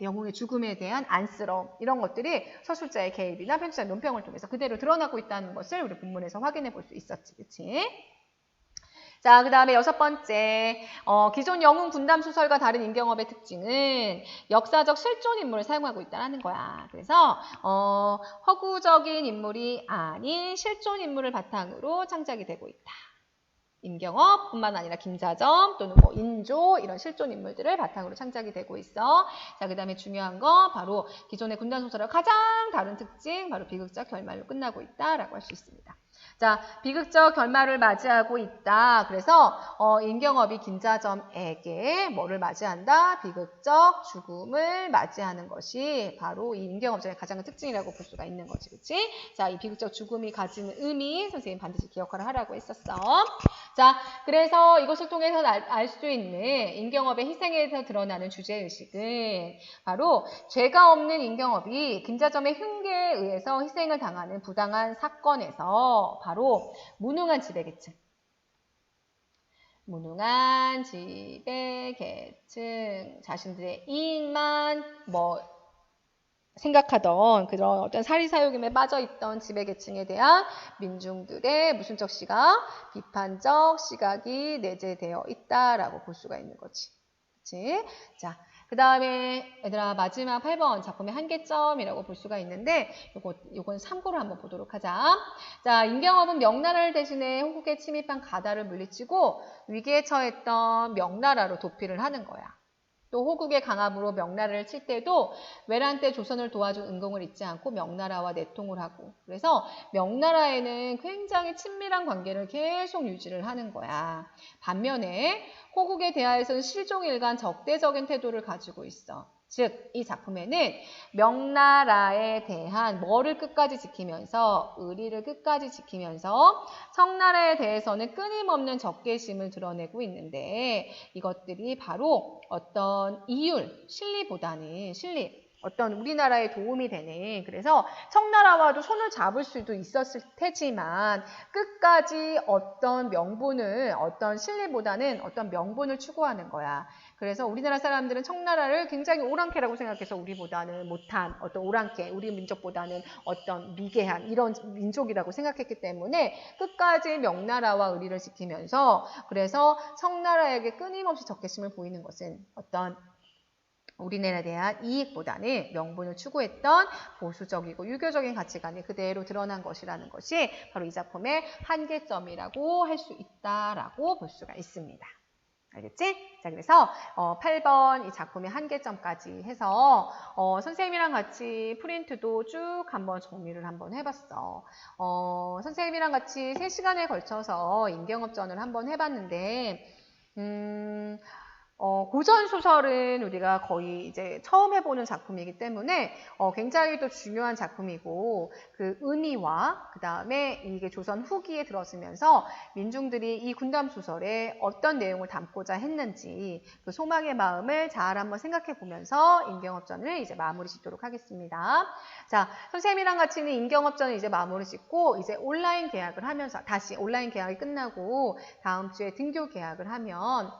영웅의 죽음에 대한 안쓰러움 이런 것들이 서술자의 개입이나 편집자의 논평을 통해서 그대로 드러나고 있다는 것을 우리 본문에서 확인해 볼 수 있었지. 그치? 자, 그 다음에 여섯 번째, 기존 영웅 군담 소설과 다른 임경업의 특징은 역사적 실존 인물을 사용하고 있다는 거야. 그래서 허구적인 인물이 아닌 실존 인물을 바탕으로 창작이 되고 있다. 임경업뿐만 아니라 김자점 또는 인조 이런 실존 인물들을 바탕으로 창작이 되고 있어. 자, 그 다음에 중요한 거 바로 기존의 군담 소설과 가장 다른 특징 바로 비극적 결말로 끝나고 있다라고 할 수 있습니다. 자, 비극적 결말을 맞이하고 있다. 그래서 임경업이 김자점에게 뭐를 맞이한다? 비극적 죽음을 맞이하는 것이 바로 이 임경업전의 가장 큰 특징이라고 볼 수가 있는 거지. 그치? 자, 이 비극적 죽음이 가지는 의미 선생님 반드시 기억하라 하라고 했었어. 자, 그래서 이것을 통해서 알 수 있는 임경업의 희생에서 드러나는 주제의식은 바로 죄가 없는 임경업이 김자점의 흉계에 의해서 희생을 당하는 부당한 사건에서 바로 무능한 지배계층, 자신들의 이익만 생각하던 그런 어떤 사리사욕임에 빠져있던 지배계층에 대한 민중들의 무슨적 시각, 비판적 시각이 내재되어 있다라고 볼 수가 있는 거지. 그치? 자, 그 다음에 얘들아 마지막 8번 작품의 한계점이라고 볼 수가 있는데 요건 참고로 한번 보도록 하자. 자, 임경업은 명나라를 대신해 호국에 침입한 가다를 물리치고 위기에 처했던 명나라로 도피를 하는 거야. 또 호국의 강압으로 명나라를 칠 때도 외란 때 조선을 도와준 은공을 잊지 않고 명나라와 내통을 하고 그래서 명나라에는 굉장히 친밀한 관계를 계속 유지를 하는 거야. 반면에 호국에 대하여서는 실종일관 적대적인 태도를 가지고 있어. 즉, 이 작품에는 명나라에 대한 뭐를 끝까지 지키면서 의리를 끝까지 지키면서 청나라에 대해서는 끊임없는 적개심을 드러내고 있는데 이것들이 바로 어떤 실리보다는 어떤 우리나라에 도움이 되는 그래서 청나라와도 손을 잡을 수도 있었을 테지만 끝까지 어떤 실리보다는 어떤 명분을 추구하는 거야. 그래서 우리나라 사람들은 청나라를 굉장히 오랑캐라고 생각해서 우리보다는 못한 어떤 오랑캐, 우리 민족보다는 어떤 미개한 이런 민족이라고 생각했기 때문에 끝까지 명나라와 의리를 지키면서 그래서 청나라에게 끊임없이 적개심을 보이는 것은 어떤 우리나라에 대한 이익보다는 명분을 추구했던 보수적이고 유교적인 가치관이 그대로 드러난 것이라는 것이 바로 이 작품의 한계점이라고 할 수 있다라고 볼 수가 있습니다. 알겠지? 자, 그래서 8번 이 작품의 한계점까지 해서 선생님이랑 같이 프린트도 쭉 한번 정리를 한번 해봤어. 선생님이랑 같이 3시간에 걸쳐서 임경업전을 한번 해봤는데 고전 소설은 우리가 거의 이제 처음 해보는 작품이기 때문에 굉장히 또 중요한 작품이고 그 의미와 그 다음에 이게 조선 후기에 들어서면서 민중들이 이 군담 소설에 어떤 내용을 담고자 했는지 그 소망의 마음을 잘 한번 생각해 보면서 임경업전을 이제 마무리 짓도록 하겠습니다. 자, 선생님이랑 같이는 임경업전을 이제 마무리 짓고 이제 온라인 계약을 하면서 다시 온라인 계약이 끝나고 다음 주에 등교 계약을 하면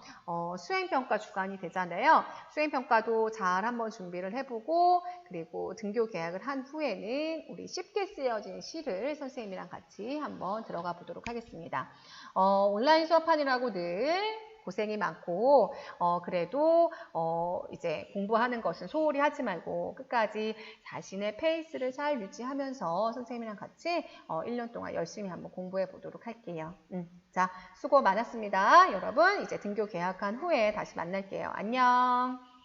수행평가 주간이 되잖아요. 수행평가도 잘 한번 준비를 해보고 그리고 등교 계약을 한 후에는 우리 쉽게 쓰여진 시를 선생님이랑 같이 한번 들어가 보도록 하겠습니다. 온라인 수업하느라고 늘 고생이 많고 그래도 이제 공부하는 것은 소홀히 하지 말고 끝까지 자신의 페이스를 잘 유지하면서 선생님이랑 같이 1년 동안 열심히 한번 공부해 보도록 할게요. 자, 수고 많았습니다. 여러분 이제 등교 개학한 후에 다시 만날게요. 안녕.